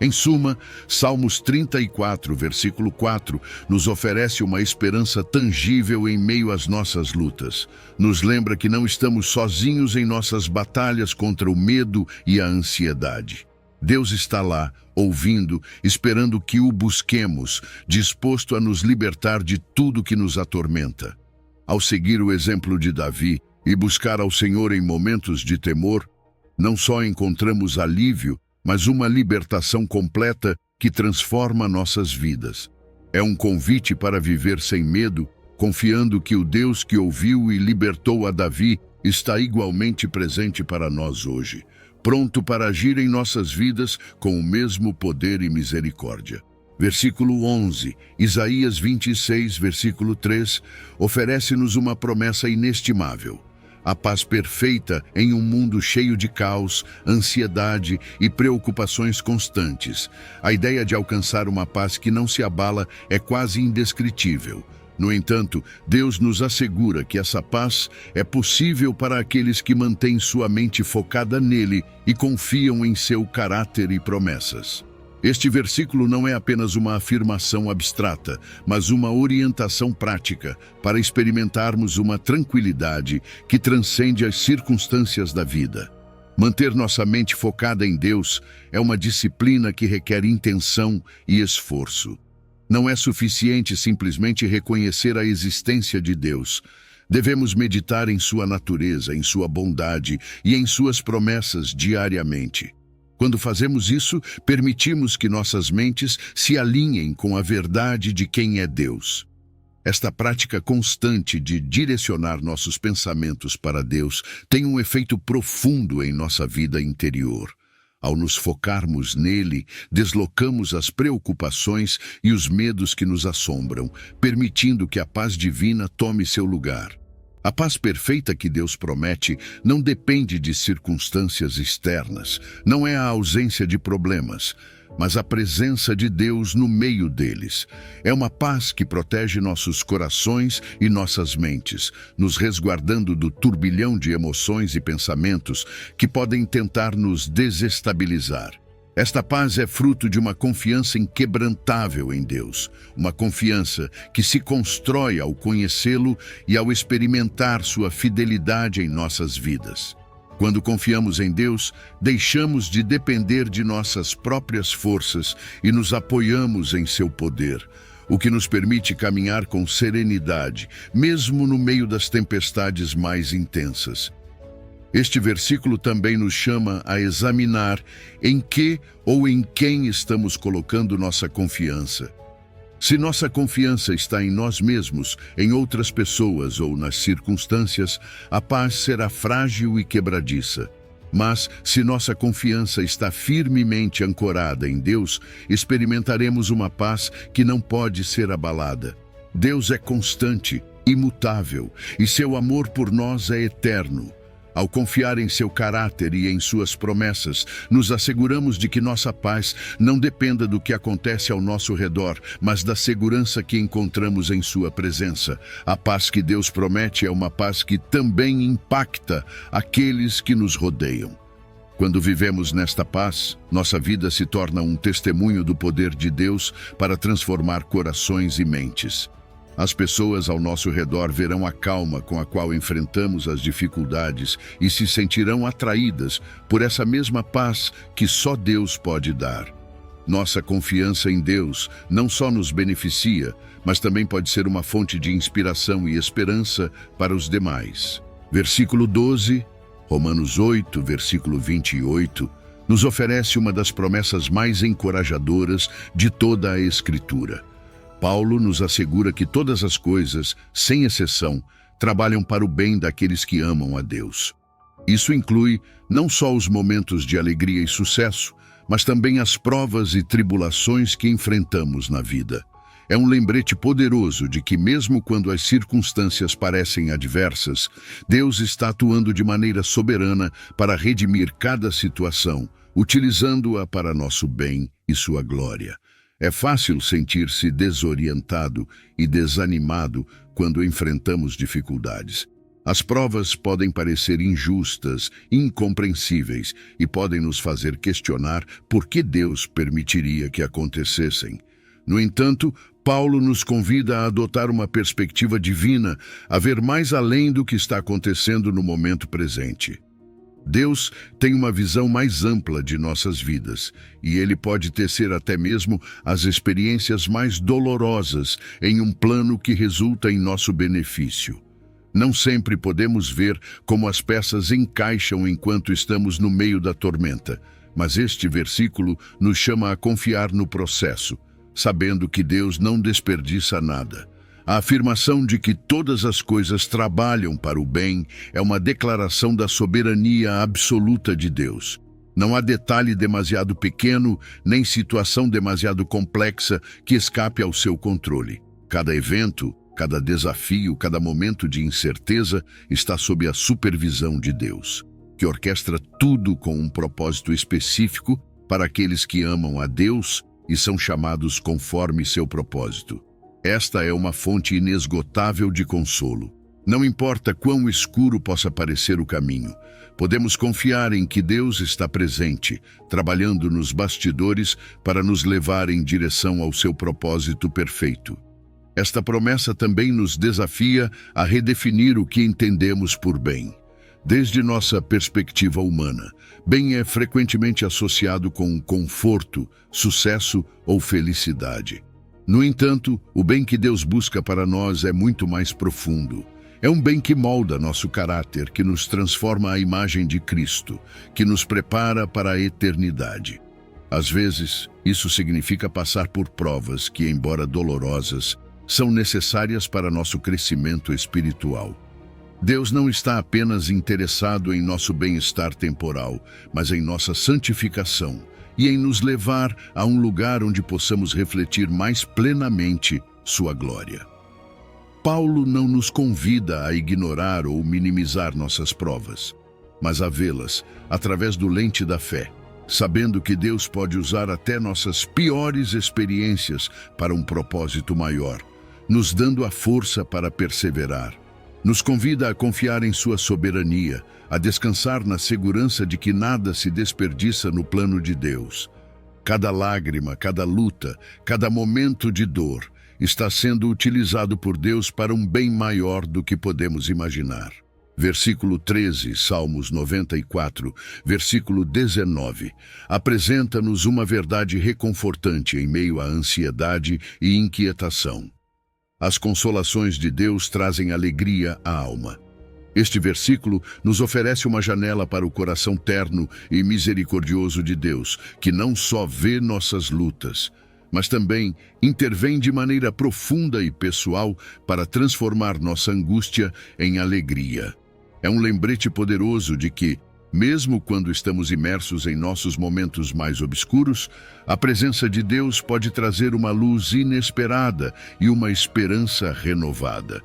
Em suma, Salmos 34, versículo 4, nos oferece uma esperança tangível em meio às nossas lutas. Nos lembra que não estamos sozinhos em nossas batalhas contra o medo e a ansiedade. Deus está lá, ouvindo, esperando que o busquemos, disposto a nos libertar de tudo que nos atormenta. Ao seguir o exemplo de Davi e buscar ao Senhor em momentos de temor, não só encontramos alívio, mas uma libertação completa que transforma nossas vidas. É um convite para viver sem medo, confiando que o Deus que ouviu e libertou a Davi está igualmente presente para nós hoje, pronto para agir em nossas vidas com o mesmo poder e misericórdia. Versículo 11, Isaías 26, versículo 3, oferece-nos uma promessa inestimável. A paz perfeita em um mundo cheio de caos, ansiedade e preocupações constantes. A ideia de alcançar uma paz que não se abala é quase indescritível. No entanto, Deus nos assegura que essa paz é possível para aqueles que mantêm sua mente focada nele e confiam em seu caráter e promessas. Este versículo não é apenas uma afirmação abstrata, mas uma orientação prática para experimentarmos uma tranquilidade que transcende as circunstâncias da vida. Manter nossa mente focada em Deus é uma disciplina que requer intenção e esforço. Não é suficiente simplesmente reconhecer a existência de Deus. Devemos meditar em sua natureza, em sua bondade e em suas promessas diariamente. Quando fazemos isso, permitimos que nossas mentes se alinhem com a verdade de quem é Deus. Esta prática constante de direcionar nossos pensamentos para Deus tem um efeito profundo em nossa vida interior. Ao nos focarmos nele, deslocamos as preocupações e os medos que nos assombram, permitindo que a paz divina tome seu lugar. A paz perfeita que Deus promete não depende de circunstâncias externas, não é a ausência de problemas, mas a presença de Deus no meio deles. É uma paz que protege nossos corações e nossas mentes, nos resguardando do turbilhão de emoções e pensamentos que podem tentar nos desestabilizar. Esta paz é fruto de uma confiança inquebrantável em Deus, uma confiança que se constrói ao conhecê-lo e ao experimentar sua fidelidade em nossas vidas. Quando confiamos em Deus, deixamos de depender de nossas próprias forças e nos apoiamos em seu poder, o que nos permite caminhar com serenidade, mesmo no meio das tempestades mais intensas. Este versículo também nos chama a examinar em que ou em quem estamos colocando nossa confiança. Se nossa confiança está em nós mesmos, em outras pessoas ou nas circunstâncias, a paz será frágil e quebradiça. Mas, se nossa confiança está firmemente ancorada em Deus, experimentaremos uma paz que não pode ser abalada. Deus é constante, imutável, e seu amor por nós é eterno. Ao confiar em seu caráter e em suas promessas, nos asseguramos de que nossa paz não dependa do que acontece ao nosso redor, mas da segurança que encontramos em sua presença. A paz que Deus promete é uma paz que também impacta aqueles que nos rodeiam. Quando vivemos nesta paz, nossa vida se torna um testemunho do poder de Deus para transformar corações e mentes. As pessoas ao nosso redor verão a calma com a qual enfrentamos as dificuldades e se sentirão atraídas por essa mesma paz que só Deus pode dar. Nossa confiança em Deus não só nos beneficia, mas também pode ser uma fonte de inspiração e esperança para os demais. Versículo 12, Romanos 8, versículo 28, nos oferece uma das promessas mais encorajadoras de toda a Escritura. Paulo nos assegura que todas as coisas, sem exceção, trabalham para o bem daqueles que amam a Deus. Isso inclui não só os momentos de alegria e sucesso, mas também as provas e tribulações que enfrentamos na vida. É um lembrete poderoso de que, mesmo quando as circunstâncias parecem adversas, Deus está atuando de maneira soberana para redimir cada situação, utilizando-a para nosso bem e sua glória. É fácil sentir-se desorientado e desanimado quando enfrentamos dificuldades. As provas podem parecer injustas, incompreensíveis e podem nos fazer questionar por que Deus permitiria que acontecessem. No entanto, Paulo nos convida a adotar uma perspectiva divina, a ver mais além do que está acontecendo no momento presente. Deus tem uma visão mais ampla de nossas vidas, e Ele pode tecer até mesmo as experiências mais dolorosas em um plano que resulta em nosso benefício. Não sempre podemos ver como as peças encaixam enquanto estamos no meio da tormenta, mas este versículo nos chama a confiar no processo, sabendo que Deus não desperdiça nada. A afirmação de que todas as coisas trabalham para o bem é uma declaração da soberania absoluta de Deus. Não há detalhe demasiado pequeno, nem situação demasiado complexa que escape ao seu controle. Cada evento, cada desafio, cada momento de incerteza está sob a supervisão de Deus, que orquestra tudo com um propósito específico para aqueles que amam a Deus e são chamados conforme seu propósito. Esta é uma fonte inesgotável de consolo. Não importa quão escuro possa parecer o caminho, podemos confiar em que Deus está presente, trabalhando nos bastidores para nos levar em direção ao seu propósito perfeito. Esta promessa também nos desafia a redefinir o que entendemos por bem. Desde nossa perspectiva humana, bem é frequentemente associado com conforto, sucesso ou felicidade. No entanto, o bem que Deus busca para nós é muito mais profundo. É um bem que molda nosso caráter, que nos transforma à imagem de Cristo, que nos prepara para a eternidade. Às vezes, isso significa passar por provas que, embora dolorosas, são necessárias para nosso crescimento espiritual. Deus não está apenas interessado em nosso bem-estar temporal, mas em nossa santificação e em nos levar a um lugar onde possamos refletir mais plenamente sua glória. Paulo não nos convida a ignorar ou minimizar nossas provas, mas a vê-las através do lente da fé, sabendo que Deus pode usar até nossas piores experiências para um propósito maior, nos dando a força para perseverar. Nos convida a confiar em sua soberania, a descansar na segurança de que nada se desperdiça no plano de Deus. Cada lágrima, cada luta, cada momento de dor está sendo utilizado por Deus para um bem maior do que podemos imaginar. Versículo 13, Salmos 94, versículo 19, apresenta-nos uma verdade reconfortante em meio à ansiedade e inquietação. As consolações de Deus trazem alegria à alma. Este versículo nos oferece uma janela para o coração terno e misericordioso de Deus, que não só vê nossas lutas, mas também intervém de maneira profunda e pessoal para transformar nossa angústia em alegria. É um lembrete poderoso de que, mesmo quando estamos imersos em nossos momentos mais obscuros, a presença de Deus pode trazer uma luz inesperada e uma esperança renovada.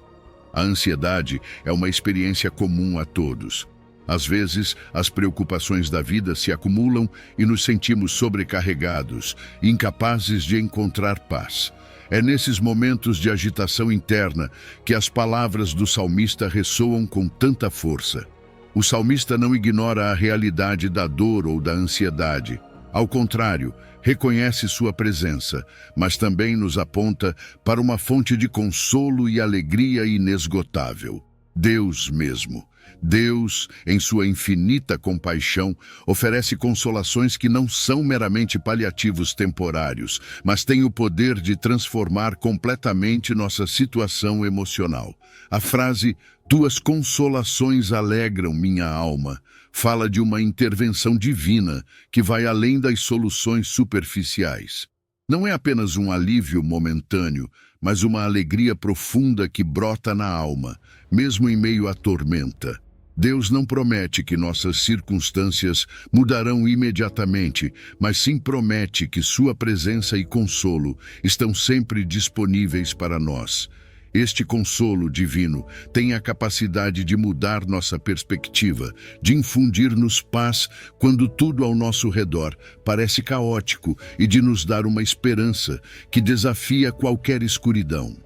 A ansiedade é uma experiência comum a todos. Às vezes, as preocupações da vida se acumulam e nos sentimos sobrecarregados, incapazes de encontrar paz. É nesses momentos de agitação interna que as palavras do salmista ressoam com tanta força. O salmista não ignora a realidade da dor ou da ansiedade. Ao contrário, reconhece sua presença, mas também nos aponta para uma fonte de consolo e alegria inesgotável: Deus mesmo. Deus, em sua infinita compaixão, oferece consolações que não são meramente paliativos temporários, mas têm o poder de transformar completamente nossa situação emocional. A frase "tuas consolações alegram minha alma" fala de uma intervenção divina que vai além das soluções superficiais. Não é apenas um alívio momentâneo, mas uma alegria profunda que brota na alma, mesmo em meio à tormenta. Deus não promete que nossas circunstâncias mudarão imediatamente, mas sim promete que sua presença e consolo estão sempre disponíveis para nós. Este consolo divino tem a capacidade de mudar nossa perspectiva, de infundir-nos paz quando tudo ao nosso redor parece caótico e de nos dar uma esperança que desafia qualquer escuridão.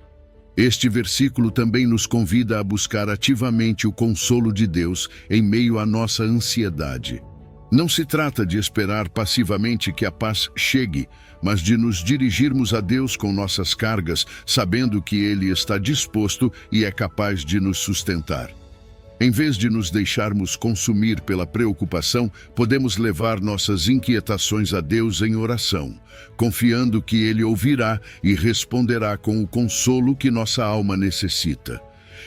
Este versículo também nos convida a buscar ativamente o consolo de Deus em meio à nossa ansiedade. Não se trata de esperar passivamente que a paz chegue, mas de nos dirigirmos a Deus com nossas cargas, sabendo que Ele está disposto e é capaz de nos sustentar. Em vez de nos deixarmos consumir pela preocupação, podemos levar nossas inquietações a Deus em oração, confiando que Ele ouvirá e responderá com o consolo que nossa alma necessita.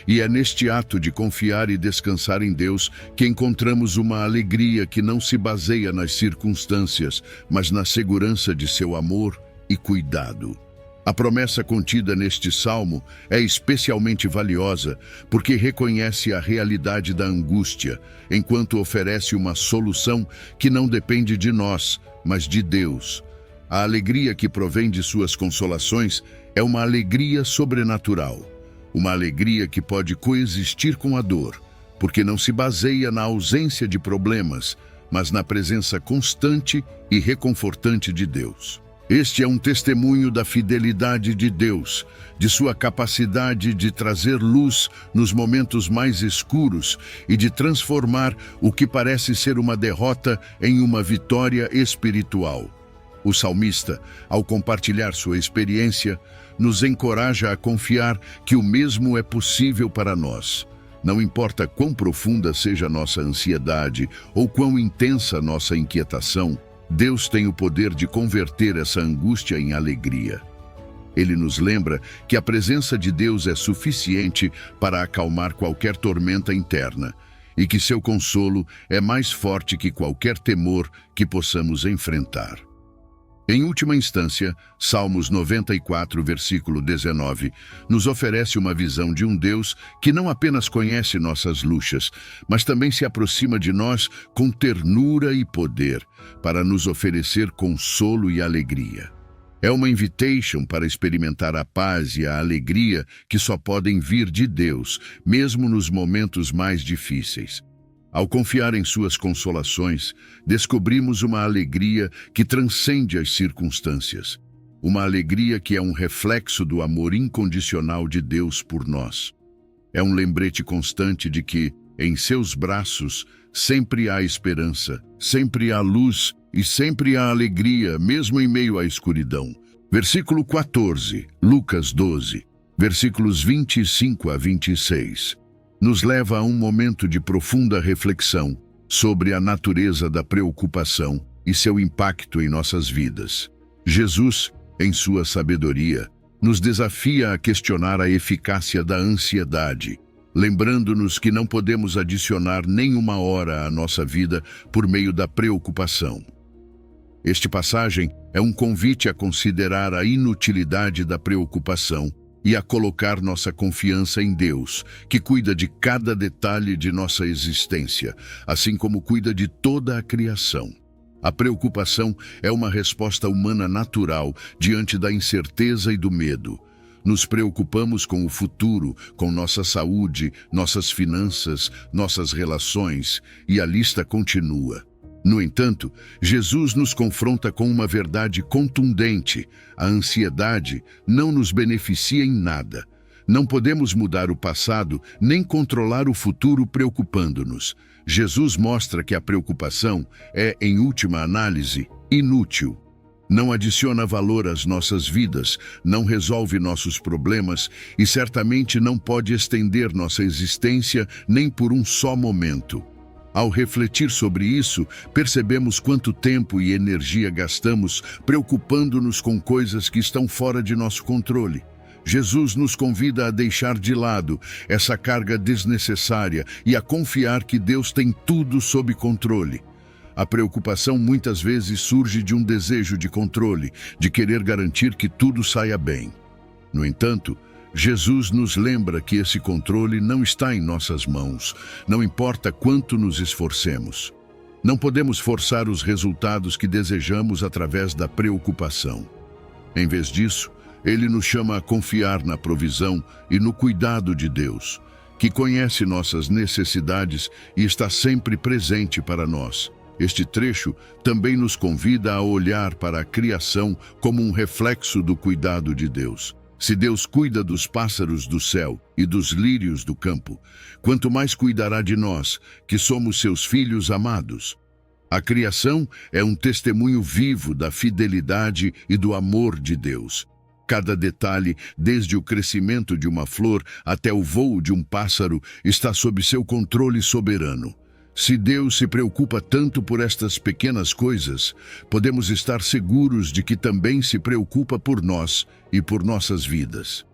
E é neste ato de confiar e descansar em Deus que encontramos uma alegria que não se baseia nas circunstâncias, mas na segurança de seu amor e cuidado. A promessa contida neste salmo é especialmente valiosa porque reconhece a realidade da angústia, enquanto oferece uma solução que não depende de nós, mas de Deus. A alegria que provém de suas consolações é uma alegria sobrenatural, uma alegria que pode coexistir com a dor, porque não se baseia na ausência de problemas, mas na presença constante e reconfortante de Deus. Este é um testemunho da fidelidade de Deus, de sua capacidade de trazer luz nos momentos mais escuros e de transformar o que parece ser uma derrota em uma vitória espiritual. O salmista, ao compartilhar sua experiência, nos encoraja a confiar que o mesmo é possível para nós. Não importa quão profunda seja nossa ansiedade ou quão intensa nossa inquietação, Deus tem o poder de converter essa angústia em alegria. Ele nos lembra que a presença de Deus é suficiente para acalmar qualquer tormenta interna e que seu consolo é mais forte que qualquer temor que possamos enfrentar. Em última instância, Salmos 94, versículo 19, nos oferece uma visão de um Deus que não apenas conhece nossas luxas, mas também se aproxima de nós com ternura e poder, para nos oferecer consolo e alegria. É uma invitation para experimentar a paz e a alegria que só podem vir de Deus, mesmo nos momentos mais difíceis. Ao confiar em suas consolações, descobrimos uma alegria que transcende as circunstâncias. Uma alegria que é um reflexo do amor incondicional de Deus por nós. É um lembrete constante de que, em seus braços, sempre há esperança, sempre há luz e sempre há alegria, mesmo em meio à escuridão. Versículo 14, Lucas 12, versículos 25 a 26. Nos leva a um momento de profunda reflexão sobre a natureza da preocupação e seu impacto em nossas vidas. Jesus, em sua sabedoria, nos desafia a questionar a eficácia da ansiedade, lembrando-nos que não podemos adicionar nenhuma hora à nossa vida por meio da preocupação. Este passagem é um convite a considerar a inutilidade da preocupação e a colocar nossa confiança em Deus, que cuida de cada detalhe de nossa existência, assim como cuida de toda a criação. A preocupação é uma resposta humana natural diante da incerteza e do medo. Nos preocupamos com o futuro, com nossa saúde, nossas finanças, nossas relações, e a lista continua. No entanto, Jesus nos confronta com uma verdade contundente. A ansiedade não nos beneficia em nada. Não podemos mudar o passado, nem controlar o futuro preocupando-nos. Jesus mostra que a preocupação é, em última análise, inútil. Não adiciona valor às nossas vidas, não resolve nossos problemas e certamente não pode estender nossa existência nem por um só momento. Ao refletir sobre isso, percebemos quanto tempo e energia gastamos preocupando-nos com coisas que estão fora de nosso controle. Jesus nos convida a deixar de lado essa carga desnecessária e a confiar que Deus tem tudo sob controle. A preocupação muitas vezes surge de um desejo de controle, de querer garantir que tudo saia bem. No entanto, Jesus nos lembra que esse controle não está em nossas mãos, não importa quanto nos esforcemos. Não podemos forçar os resultados que desejamos através da preocupação. Em vez disso, Ele nos chama a confiar na provisão e no cuidado de Deus, que conhece nossas necessidades e está sempre presente para nós. Este trecho também nos convida a olhar para a criação como um reflexo do cuidado de Deus. Se Deus cuida dos pássaros do céu e dos lírios do campo, quanto mais cuidará de nós, que somos seus filhos amados. A criação é um testemunho vivo da fidelidade e do amor de Deus. Cada detalhe, desde o crescimento de uma flor até o voo de um pássaro, está sob seu controle soberano. Se Deus se preocupa tanto por estas pequenas coisas, podemos estar seguros de que também se preocupa por nós e por nossas vidas.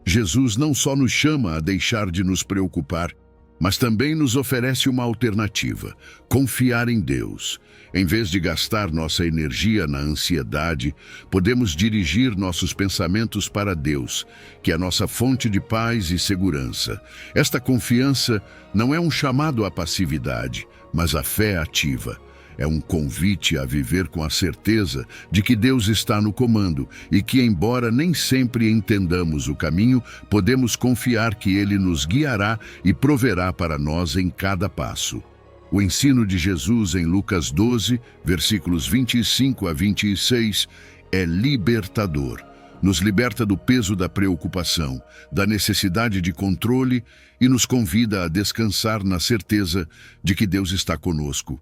Jesus não só nos chama a deixar de nos preocupar, mas também nos oferece uma alternativa: confiar em Deus. Em vez de gastar nossa energia na ansiedade, podemos dirigir nossos pensamentos para Deus, que é a nossa fonte de paz e segurança. Esta confiança não é um chamado à passividade, mas à fé ativa. É um convite a viver com a certeza de que Deus está no comando e que, embora nem sempre entendamos o caminho, podemos confiar que Ele nos guiará e proverá para nós em cada passo. O ensino de Jesus em Lucas 12, versículos 25 a 26, é libertador. Nos liberta do peso da preocupação, da necessidade de controle e nos convida a descansar na certeza de que Deus está conosco.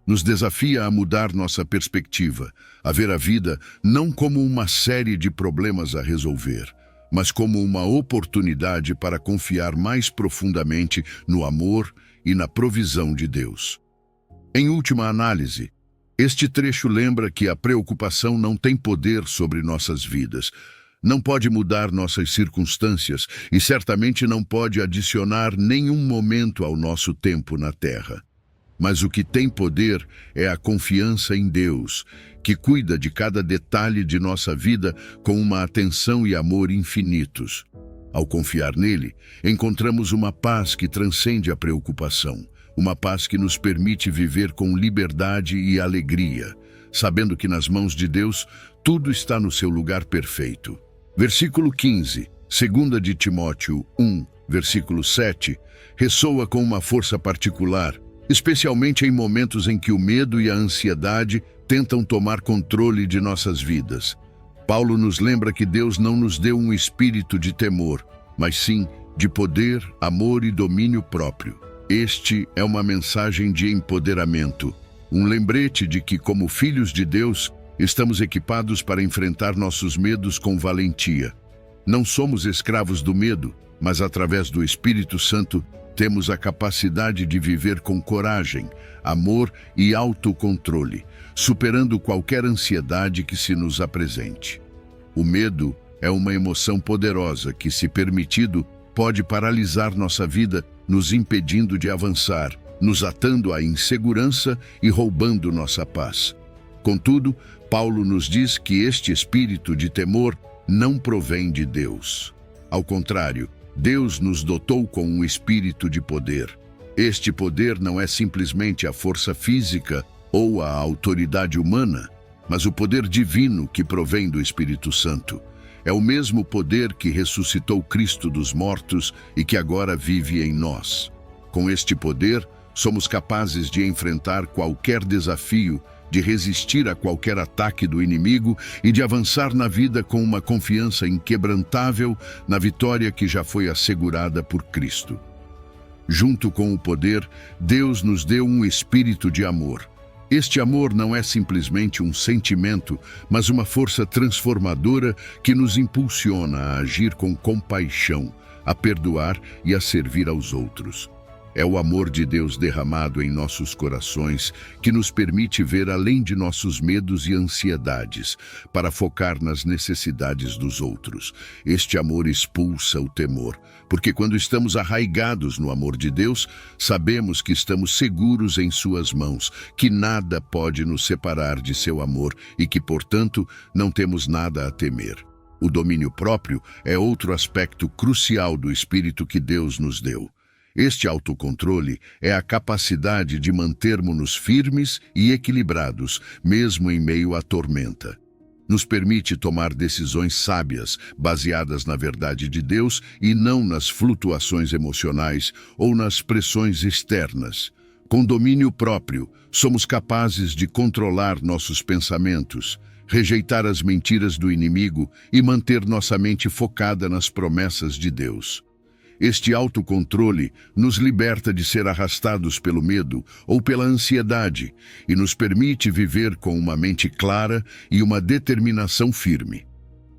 Nos desafia a mudar nossa perspectiva, a ver a vida não como uma série de problemas a resolver, mas como uma oportunidade para confiar mais profundamente no amor e na provisão de Deus. Em última análise, este trecho lembra que a preocupação não tem poder sobre nossas vidas, não pode mudar nossas circunstâncias e certamente não pode adicionar nenhum momento ao nosso tempo na Terra. Mas o que tem poder é a confiança em Deus, que cuida de cada detalhe de nossa vida com uma atenção e amor infinitos. Ao confiar nele, encontramos uma paz que transcende a preocupação, uma paz que nos permite viver com liberdade e alegria, sabendo que nas mãos de Deus tudo está no seu lugar perfeito. Versículo 15, 2 de Timóteo 1, versículo 7, ressoa com uma força particular, especialmente em momentos em que o medo e a ansiedade tentam tomar controle de nossas vidas. Paulo nos lembra que Deus não nos deu um espírito de temor, mas sim de poder, amor e domínio próprio. Este é uma mensagem de empoderamento, um lembrete de que, como filhos de Deus, estamos equipados para enfrentar nossos medos com valentia. Não somos escravos do medo, mas através do Espírito Santo, temos a capacidade de viver com coragem, amor e autocontrole, superando qualquer ansiedade que se nos apresente. O medo é uma emoção poderosa que, se permitido, pode paralisar nossa vida, nos impedindo de avançar, nos atando à insegurança e roubando nossa paz. Contudo, Paulo nos diz que este espírito de temor não provém de Deus. Ao contrário, Deus nos dotou com um espírito de poder. Este poder não é simplesmente a força física ou a autoridade humana, mas o poder divino que provém do Espírito Santo. É o mesmo poder que ressuscitou Cristo dos mortos e que agora vive em nós. Com este poder, somos capazes de enfrentar qualquer desafio, de resistir a qualquer ataque do inimigo e de avançar na vida com uma confiança inquebrantável na vitória que já foi assegurada por Cristo. Junto com o poder, Deus nos deu um espírito de amor. Este amor não é simplesmente um sentimento, mas uma força transformadora que nos impulsiona a agir com compaixão, a perdoar e a servir aos outros. É o amor de Deus derramado em nossos corações que nos permite ver além de nossos medos e ansiedades, para focar nas necessidades dos outros. Este amor expulsa o temor, porque quando estamos arraigados no amor de Deus, sabemos que estamos seguros em suas mãos, que nada pode nos separar de seu amor e que, portanto, não temos nada a temer. O domínio próprio é outro aspecto crucial do espírito que Deus nos deu. Este autocontrole é a capacidade de mantermos-nos firmes e equilibrados, mesmo em meio à tormenta. Nos permite tomar decisões sábias, baseadas na verdade de Deus e não nas flutuações emocionais ou nas pressões externas. Com domínio próprio, somos capazes de controlar nossos pensamentos, rejeitar as mentiras do inimigo e manter nossa mente focada nas promessas de Deus. Este autocontrole nos liberta de ser arrastados pelo medo ou pela ansiedade e nos permite viver com uma mente clara e uma determinação firme.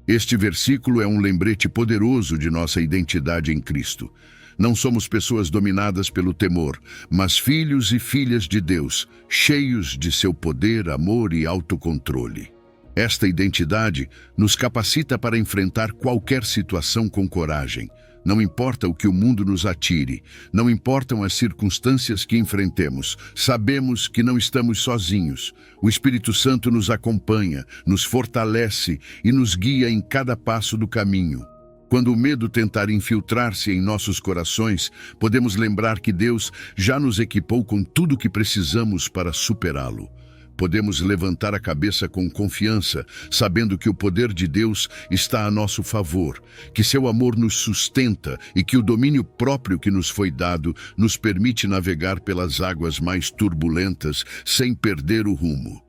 Este versículo é um lembrete poderoso de nossa identidade em Cristo. Não somos pessoas dominadas pelo temor, mas filhos e filhas de Deus, cheios de seu poder, amor e autocontrole. Esta identidade nos capacita para enfrentar qualquer situação com coragem. Não importa o que o mundo nos atire, não importam as circunstâncias que enfrentemos, sabemos que não estamos sozinhos. O Espírito Santo nos acompanha, nos fortalece e nos guia em cada passo do caminho. Quando o medo tentar infiltrar-se em nossos corações, podemos lembrar que Deus já nos equipou com tudo o que precisamos para superá-lo. Podemos levantar a cabeça com confiança, sabendo que o poder de Deus está a nosso favor, que seu amor nos sustenta e que o domínio próprio que nos foi dado nos permite navegar pelas águas mais turbulentas sem perder o rumo.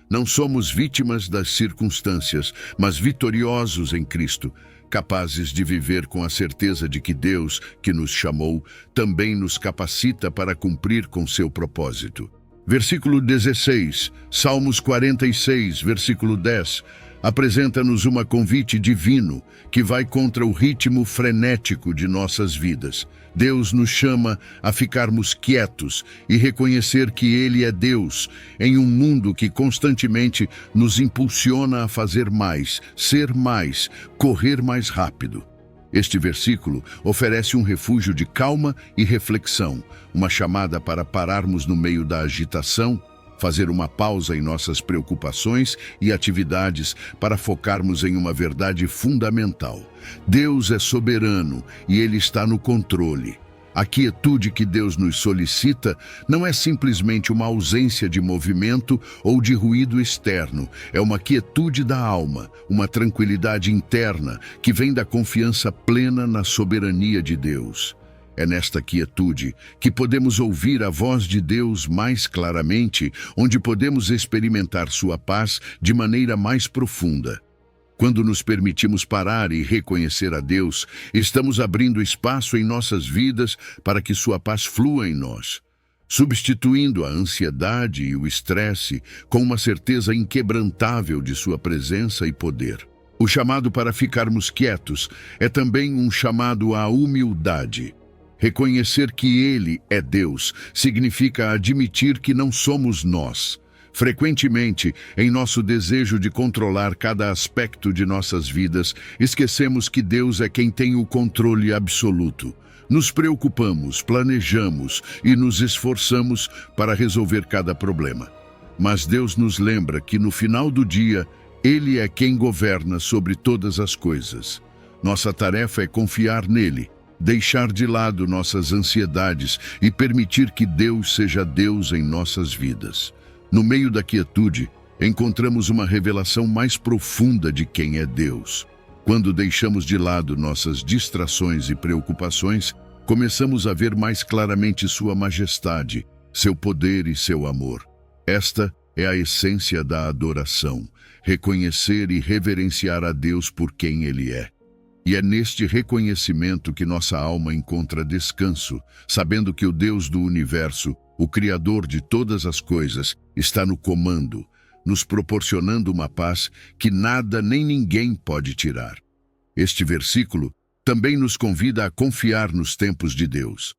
Não somos vítimas das circunstâncias, mas vitoriosos em Cristo, capazes de viver com a certeza de que Deus, que nos chamou, também nos capacita para cumprir com seu propósito. Versículo 16, Salmos 46, versículo 10, apresenta-nos uma convite divino que vai contra o ritmo frenético de nossas vidas. Deus nos chama a ficarmos quietos e reconhecer que Ele é Deus em um mundo que constantemente nos impulsiona a fazer mais, ser mais, correr mais rápido. Este versículo oferece um refúgio de calma e reflexão, uma chamada para pararmos no meio da agitação, fazer uma pausa em nossas preocupações e atividades para focarmos em uma verdade fundamental. Deus é soberano e Ele está no controle. A quietude que Deus nos solicita não é simplesmente uma ausência de movimento ou de ruído externo, é uma quietude da alma, uma tranquilidade interna que vem da confiança plena na soberania de Deus. É nesta quietude que podemos ouvir a voz de Deus mais claramente, onde podemos experimentar sua paz de maneira mais profunda. Quando nos permitimos parar e reconhecer a Deus, estamos abrindo espaço em nossas vidas para que sua paz flua em nós, substituindo a ansiedade e o estresse com uma certeza inquebrantável de sua presença e poder. O chamado para ficarmos quietos é também um chamado à humildade. Reconhecer que Ele é Deus significa admitir que não somos nós. Frequentemente, em nosso desejo de controlar cada aspecto de nossas vidas, esquecemos que Deus é quem tem o controle absoluto. Nos preocupamos, planejamos e nos esforçamos para resolver cada problema. Mas Deus nos lembra que no final do dia, Ele é quem governa sobre todas as coisas. Nossa tarefa é confiar nele, deixar de lado nossas ansiedades e permitir que Deus seja Deus em nossas vidas. No meio da quietude, encontramos uma revelação mais profunda de quem é Deus. Quando deixamos de lado nossas distrações e preocupações, começamos a ver mais claramente sua majestade, seu poder e seu amor. Esta é a essência da adoração, reconhecer e reverenciar a Deus por quem Ele é. E é neste reconhecimento que nossa alma encontra descanso, sabendo que o Deus do universo, o Criador de todas as coisas, está no comando, nos proporcionando uma paz que nada nem ninguém pode tirar. Este versículo também nos convida a confiar nos tempos de Deus.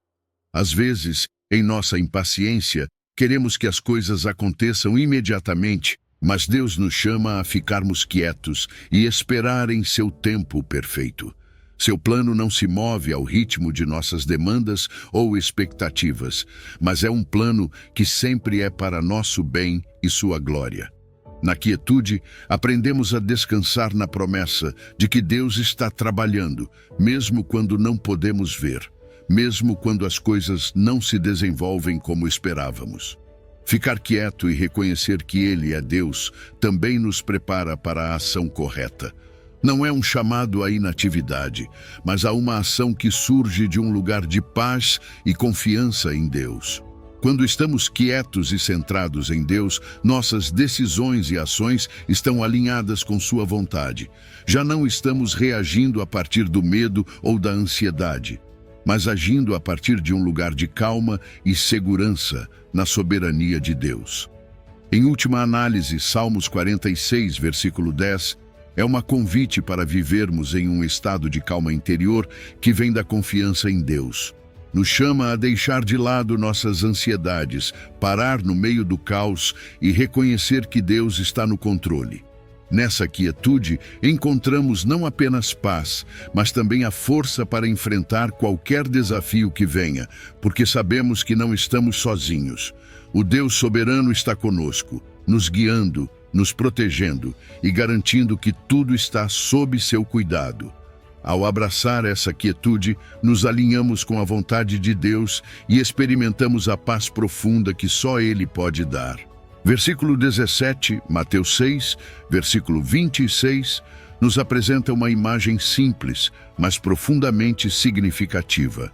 Às vezes, em nossa impaciência, queremos que as coisas aconteçam imediatamente, mas Deus nos chama a ficarmos quietos e esperar em seu tempo perfeito. Seu plano não se move ao ritmo de nossas demandas ou expectativas, mas é um plano que sempre é para nosso bem e sua glória. Na quietude, aprendemos a descansar na promessa de que Deus está trabalhando, mesmo quando não podemos ver, mesmo quando as coisas não se desenvolvem como esperávamos. Ficar quieto e reconhecer que Ele é Deus também nos prepara para a ação correta. Não é um chamado à inatividade, mas a uma ação que surge de um lugar de paz e confiança em Deus. Quando estamos quietos e centrados em Deus, nossas decisões e ações estão alinhadas com Sua vontade. Já não estamos reagindo a partir do medo ou da ansiedade, mas agindo a partir de um lugar de calma e segurança na soberania de Deus. Em última análise, Salmos 46, versículo 10, é uma convite para vivermos em um estado de calma interior que vem da confiança em Deus. Nos chama a deixar de lado nossas ansiedades, parar no meio do caos e reconhecer que Deus está no controle. Nessa quietude, encontramos não apenas paz, mas também a força para enfrentar qualquer desafio que venha, porque sabemos que não estamos sozinhos. O Deus soberano está conosco, nos guiando, nos protegendo e garantindo que tudo está sob seu cuidado. Ao abraçar essa quietude, nos alinhamos com a vontade de Deus e experimentamos a paz profunda que só Ele pode dar. Versículo 17, Mateus 6, versículo 26, nos apresenta uma imagem simples, mas profundamente significativa.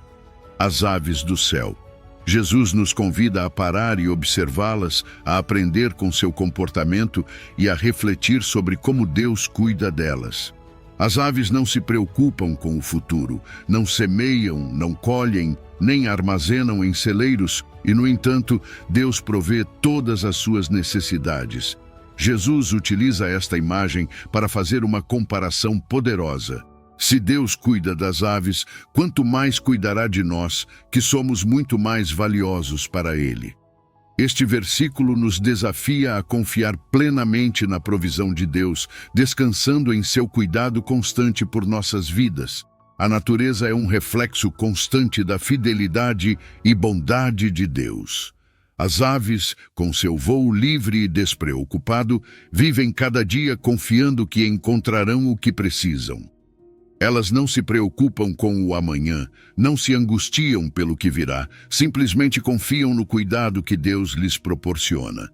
As aves do céu. Jesus nos convida a parar e observá-las, a aprender com seu comportamento e a refletir sobre como Deus cuida delas. As aves não se preocupam com o futuro, não semeiam, não colhem, nem armazenam em celeiros, e, no entanto, Deus provê todas as suas necessidades. Jesus utiliza esta imagem para fazer uma comparação poderosa. Se Deus cuida das aves, quanto mais cuidará de nós, que somos muito mais valiosos para Ele. Este versículo nos desafia a confiar plenamente na provisão de Deus, descansando em seu cuidado constante por nossas vidas. A natureza é um reflexo constante da fidelidade e bondade de Deus. As aves, com seu voo livre e despreocupado, vivem cada dia confiando que encontrarão o que precisam. Elas não se preocupam com o amanhã, não se angustiam pelo que virá, simplesmente confiam no cuidado que Deus lhes proporciona.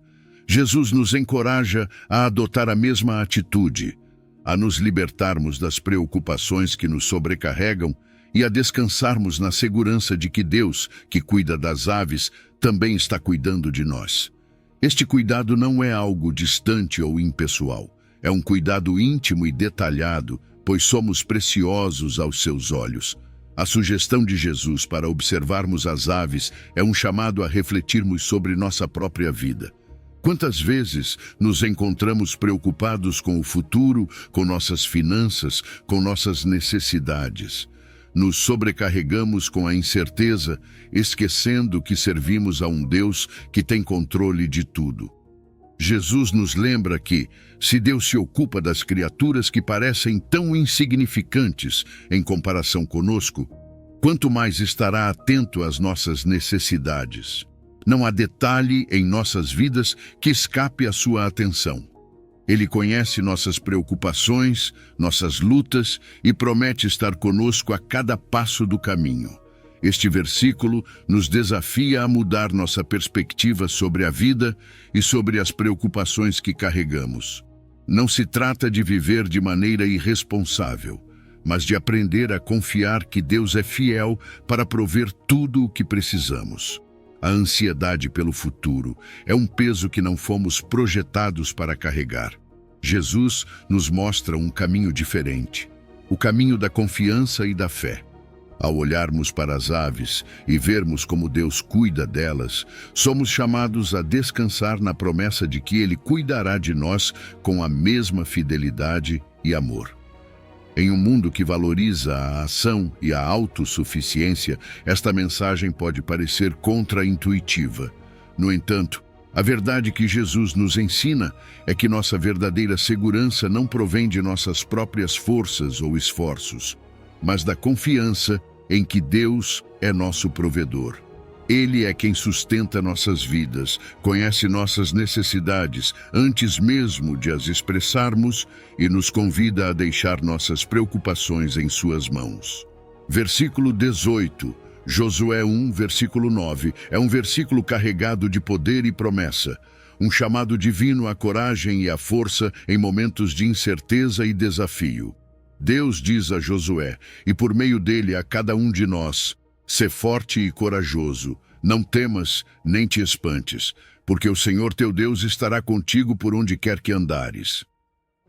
Jesus nos encoraja a adotar a mesma atitude, a nos libertarmos das preocupações que nos sobrecarregam e a descansarmos na segurança de que Deus, que cuida das aves, também está cuidando de nós. Este cuidado não é algo distante ou impessoal, é um cuidado íntimo e detalhado, pois somos preciosos aos seus olhos. A sugestão de Jesus para observarmos as aves é um chamado a refletirmos sobre nossa própria vida. Quantas vezes nos encontramos preocupados com o futuro, com nossas finanças, com nossas necessidades? Nos sobrecarregamos com a incerteza, esquecendo que servimos a um Deus que tem controle de tudo. Jesus nos lembra que, se Deus se ocupa das criaturas que parecem tão insignificantes em comparação conosco, quanto mais estará atento às nossas necessidades. Não há detalhe em nossas vidas que escape à sua atenção. Ele conhece nossas preocupações, nossas lutas e promete estar conosco a cada passo do caminho. Este versículo nos desafia a mudar nossa perspectiva sobre a vida e sobre as preocupações que carregamos. Não se trata de viver de maneira irresponsável, mas de aprender a confiar que Deus é fiel para prover tudo o que precisamos. A ansiedade pelo futuro é um peso que não fomos projetados para carregar. Jesus nos mostra um caminho diferente, o caminho da confiança e da fé. Ao olharmos para as aves e vermos como Deus cuida delas, somos chamados a descansar na promessa de que Ele cuidará de nós com a mesma fidelidade e amor. Em um mundo que valoriza a ação e a autossuficiência, esta mensagem pode parecer contraintuitiva. No entanto, a verdade que Jesus nos ensina é que nossa verdadeira segurança não provém de nossas próprias forças ou esforços, mas da confiança em que Deus é nosso provedor. Ele é quem sustenta nossas vidas, conhece nossas necessidades antes mesmo de as expressarmos e nos convida a deixar nossas preocupações em suas mãos. Versículo 18, Josué 1, versículo 9, é um versículo carregado de poder e promessa, um chamado divino à coragem e à força em momentos de incerteza e desafio. Deus diz a Josué, e por meio dele a cada um de nós: sê forte e corajoso, Não temas, nem te espantes, porque o Senhor teu Deus estará contigo por onde quer que andares.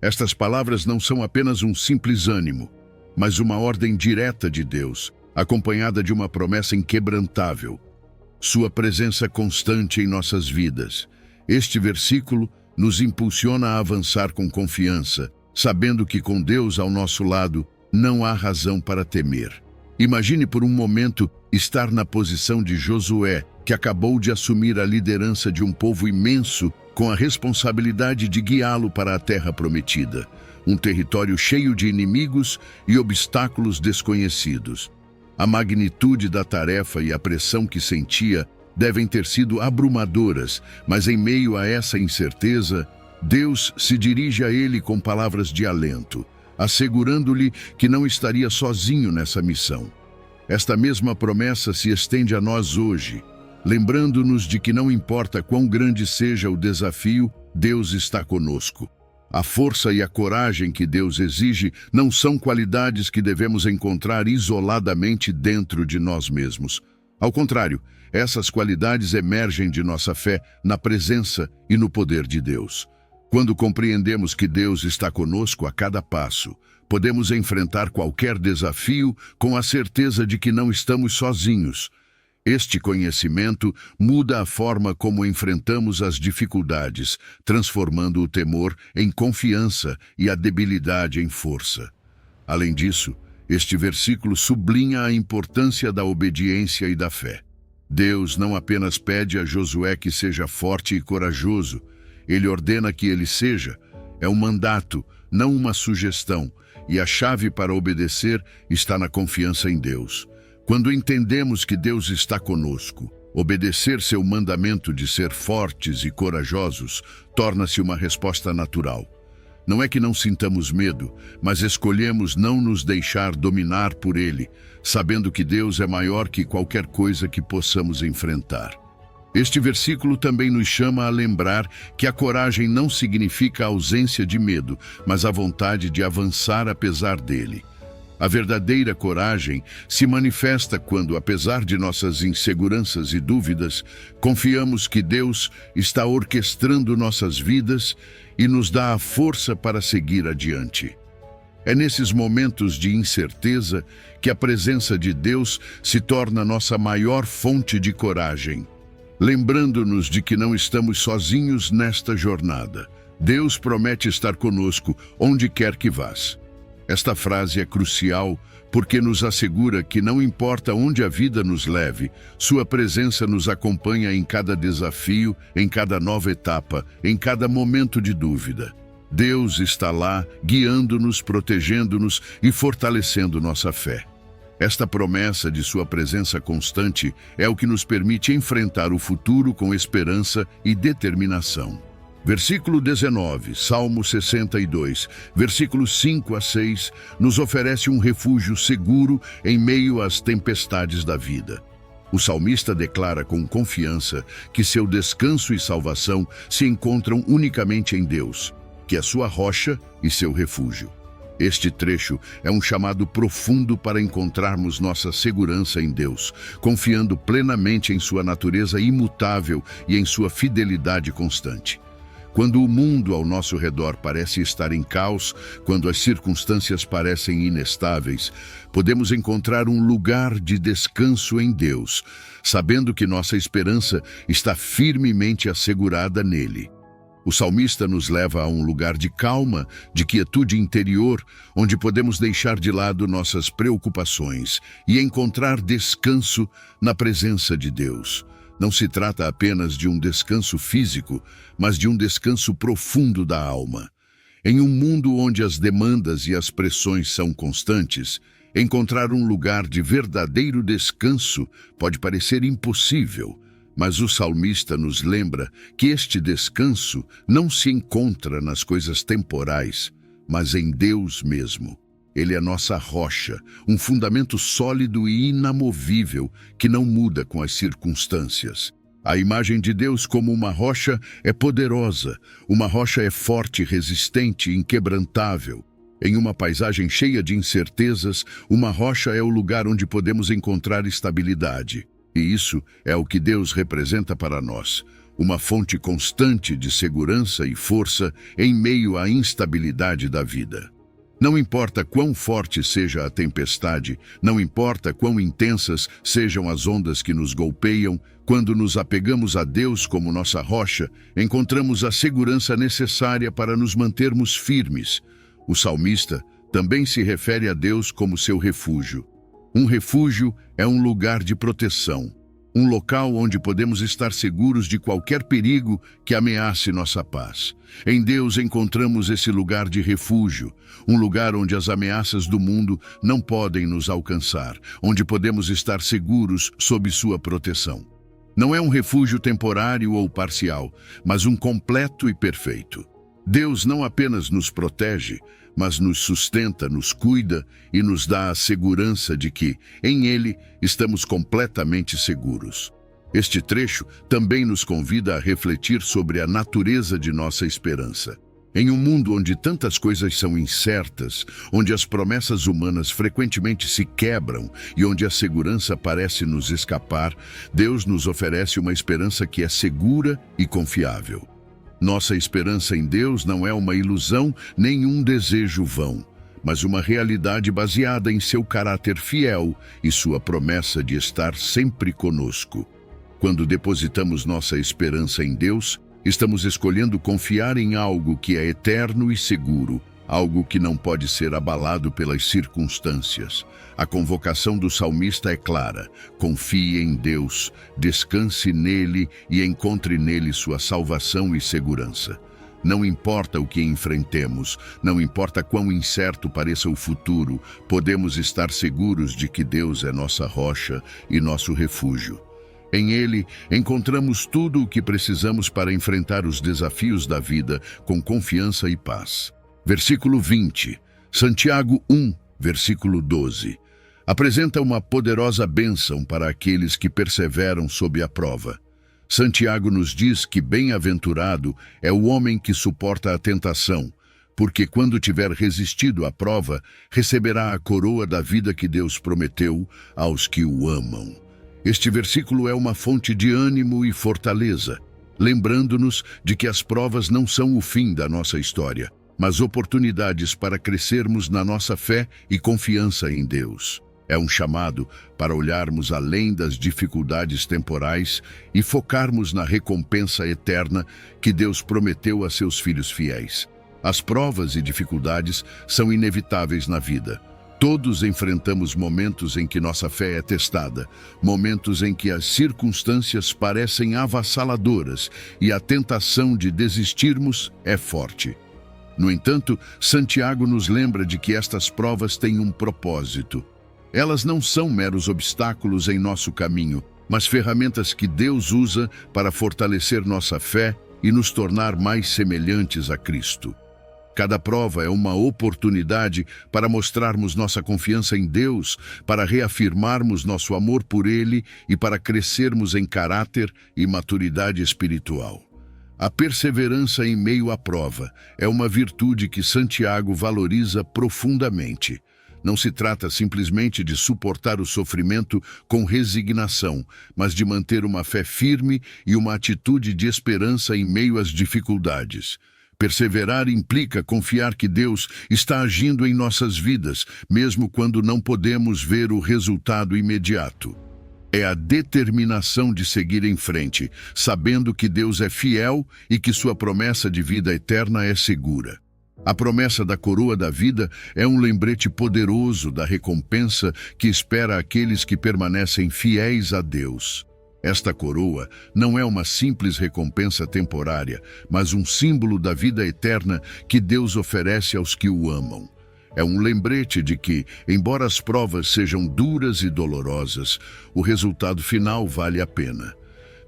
Estas palavras não são apenas um simples ânimo, mas uma ordem direta de Deus, acompanhada de uma promessa inquebrantável: sua presença constante em nossas vidas. Este versículo nos impulsiona a avançar com confiança, sabendo que com Deus ao nosso lado não há razão para temer. Imagine por um momento estar na posição de Josué, que acabou de assumir a liderança de um povo imenso com a responsabilidade de guiá-lo para a terra prometida, um território cheio de inimigos e obstáculos desconhecidos. A magnitude da tarefa e a pressão que sentia devem ter sido abrumadoras, mas em meio a essa incerteza, Deus se dirige a ele com palavras de alento, assegurando-lhe que não estaria sozinho nessa missão. Esta mesma promessa se estende a nós hoje, lembrando-nos de que não importa quão grande seja o desafio, Deus está conosco. A força e a coragem que Deus exige não são qualidades que devemos encontrar isoladamente dentro de nós mesmos. Ao contrário, essas qualidades emergem de nossa fé na presença e no poder de Deus. Quando compreendemos que Deus está conosco a cada passo, podemos enfrentar qualquer desafio com a certeza de que não estamos sozinhos. Este conhecimento muda a forma como enfrentamos as dificuldades, transformando o temor em confiança e a debilidade em força. Além disso, este versículo sublinha a importância da obediência e da fé. Deus não apenas pede a Josué que seja forte e corajoso, ele ordena que ele seja. É um mandato, não uma sugestão, e a chave para obedecer está na confiança em Deus. Quando entendemos que Deus está conosco, obedecer seu mandamento de ser fortes e corajosos torna-se uma resposta natural. Não é que não sintamos medo, mas escolhemos não nos deixar dominar por ele, sabendo que Deus é maior que qualquer coisa que possamos enfrentar. Este versículo também nos chama a lembrar que a coragem não significa a ausência de medo, mas a vontade de avançar apesar dele. A verdadeira coragem se manifesta quando, apesar de nossas inseguranças e dúvidas, confiamos que Deus está orquestrando nossas vidas e nos dá a força para seguir adiante. É nesses momentos de incerteza que a presença de Deus se torna nossa maior fonte de coragem, lembrando-nos de que não estamos sozinhos nesta jornada. Deus promete estar conosco onde quer que vás. Esta frase é crucial porque nos assegura que não importa onde a vida nos leve, sua presença nos acompanha em cada desafio, em cada nova etapa, em cada momento de dúvida. Deus está lá, guiando-nos, protegendo-nos e fortalecendo nossa fé. Esta promessa de sua presença constante é o que nos permite enfrentar o futuro com esperança e determinação. Versículo 19, Salmo 62, versículos 5 a 6, nos oferece um refúgio seguro em meio às tempestades da vida. O salmista declara com confiança que seu descanso e salvação se encontram unicamente em Deus, que é sua rocha e seu refúgio. Este trecho é um chamado profundo para encontrarmos nossa segurança em Deus, confiando plenamente em sua natureza imutável e em sua fidelidade constante. Quando o mundo ao nosso redor parece estar em caos, quando as circunstâncias parecem inestáveis, podemos encontrar um lugar de descanso em Deus, sabendo que nossa esperança está firmemente assegurada nele. O salmista nos leva a um lugar de calma, de quietude interior, onde podemos deixar de lado nossas preocupações e encontrar descanso na presença de Deus. Não se trata apenas de um descanso físico, mas de um descanso profundo da alma. Em um mundo onde as demandas e as pressões são constantes, encontrar um lugar de verdadeiro descanso pode parecer impossível, mas o salmista nos lembra que este descanso não se encontra nas coisas temporais, mas em Deus mesmo. Ele é nossa rocha, um fundamento sólido e inamovível que não muda com as circunstâncias. A imagem de Deus como uma rocha é poderosa, uma rocha é forte, resistente, inquebrantável. Em uma paisagem cheia de incertezas, uma rocha é o lugar onde podemos encontrar estabilidade. E isso é o que Deus representa para nós, uma fonte constante de segurança e força em meio à instabilidade da vida. Não importa quão forte seja a tempestade, não importa quão intensas sejam as ondas que nos golpeiam, quando nos apegamos a Deus como nossa rocha, encontramos a segurança necessária para nos mantermos firmes. O salmista também se refere a Deus como seu refúgio. Um refúgio é um lugar de proteção, um local onde podemos estar seguros de qualquer perigo que ameace nossa paz. Em Deus encontramos esse lugar de refúgio, um lugar onde as ameaças do mundo não podem nos alcançar, onde podemos estar seguros sob sua proteção. Não é um refúgio temporário ou parcial, mas um completo e perfeito. Deus não apenas nos protege, mas nos sustenta, nos cuida e nos dá a segurança de que, em Ele, estamos completamente seguros. Este trecho também nos convida a refletir sobre a natureza de nossa esperança. Em um mundo onde tantas coisas são incertas, onde as promessas humanas frequentemente se quebram e onde a segurança parece nos escapar, Deus nos oferece uma esperança que é segura e confiável. Nossa esperança em Deus não é uma ilusão nem um desejo vão, mas uma realidade baseada em seu caráter fiel e sua promessa de estar sempre conosco. Quando depositamos nossa esperança em Deus, estamos escolhendo confiar em algo que é eterno e seguro, algo que não pode ser abalado pelas circunstâncias. A convocação do salmista é clara: confie em Deus, descanse nele e encontre nele sua salvação e segurança. Não importa o que enfrentemos, não importa quão incerto pareça o futuro, podemos estar seguros de que Deus é nossa rocha e nosso refúgio. Em Ele, encontramos tudo o que precisamos para enfrentar os desafios da vida com confiança e paz. Versículo 20, Santiago 1, versículo 12. Apresenta uma poderosa bênção para aqueles que perseveram sob a prova. Santiago nos diz que bem-aventurado é o homem que suporta a tentação, porque quando tiver resistido à prova, receberá a coroa da vida que Deus prometeu aos que o amam. Este versículo é uma fonte de ânimo e fortaleza, lembrando-nos de que as provas não são o fim da nossa história, mas oportunidades para crescermos na nossa fé e confiança em Deus. É um chamado para olharmos além das dificuldades temporais e focarmos na recompensa eterna que Deus prometeu a seus filhos fiéis. As provas e dificuldades são inevitáveis na vida. Todos enfrentamos momentos em que nossa fé é testada, momentos em que as circunstâncias parecem avassaladoras e a tentação de desistirmos é forte. No entanto, Santiago nos lembra de que estas provas têm um propósito. Elas não são meros obstáculos em nosso caminho, mas ferramentas que Deus usa para fortalecer nossa fé e nos tornar mais semelhantes a Cristo. Cada prova é uma oportunidade para mostrarmos nossa confiança em Deus, para reafirmarmos nosso amor por Ele e para crescermos em caráter e maturidade espiritual. A perseverança em meio à prova é uma virtude que Santiago valoriza profundamente. Não se trata simplesmente de suportar o sofrimento com resignação, mas de manter uma fé firme e uma atitude de esperança em meio às dificuldades. Perseverar implica confiar que Deus está agindo em nossas vidas, mesmo quando não podemos ver o resultado imediato. É a determinação de seguir em frente, sabendo que Deus é fiel e que sua promessa de vida eterna é segura. A promessa da coroa da vida é um lembrete poderoso da recompensa que espera aqueles que permanecem fiéis a Deus. Esta coroa não é uma simples recompensa temporária, mas um símbolo da vida eterna que Deus oferece aos que o amam. É um lembrete de que, embora as provas sejam duras e dolorosas, o resultado final vale a pena.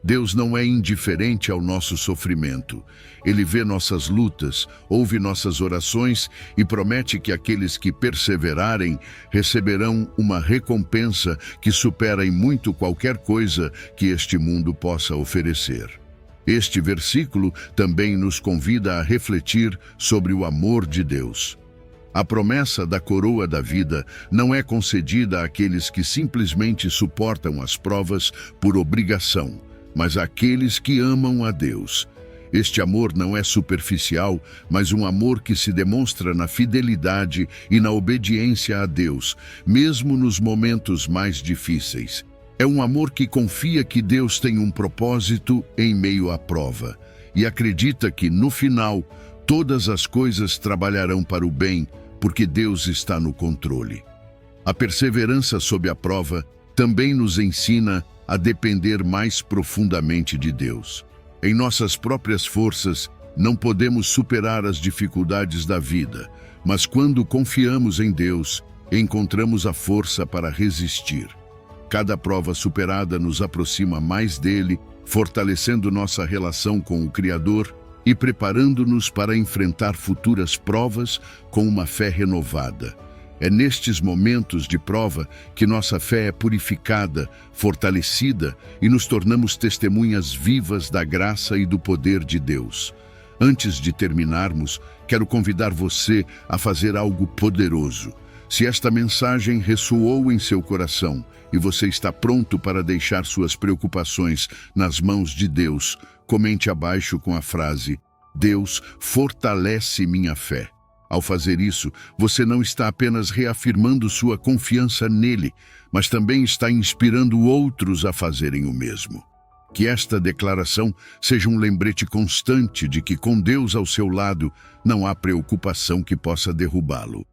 Deus não é indiferente ao nosso sofrimento. Ele vê nossas lutas, ouve nossas orações e promete que aqueles que perseverarem receberão uma recompensa que supera em muito qualquer coisa que este mundo possa oferecer. Este versículo também nos convida a refletir sobre o amor de Deus. A promessa da coroa da vida não é concedida àqueles que simplesmente suportam as provas por obrigação, mas àqueles que amam a Deus. Este amor não é superficial, mas um amor que se demonstra na fidelidade e na obediência a Deus, mesmo nos momentos mais difíceis. É um amor que confia que Deus tem um propósito em meio à prova e acredita que, no final, todas as coisas trabalharão para o bem, porque Deus está no controle. A perseverança sob a prova também nos ensina a depender mais profundamente de Deus. Em nossas próprias forças, não podemos superar as dificuldades da vida, mas quando confiamos em Deus, encontramos a força para resistir. Cada prova superada nos aproxima mais dele, fortalecendo nossa relação com o Criador e preparando-nos para enfrentar futuras provas com uma fé renovada. É nestes momentos de prova que nossa fé é purificada, fortalecida e nos tornamos testemunhas vivas da graça e do poder de Deus. Antes de terminarmos, quero convidar você a fazer algo poderoso. Se esta mensagem ressoou em seu coração e você está pronto para deixar suas preocupações nas mãos de Deus, comente abaixo com a frase: Deus fortalece minha fé. Ao fazer isso, você não está apenas reafirmando sua confiança nele, mas também está inspirando outros a fazerem o mesmo. Que esta declaração seja um lembrete constante de que, com Deus ao seu lado, não há preocupação que possa derrubá-lo.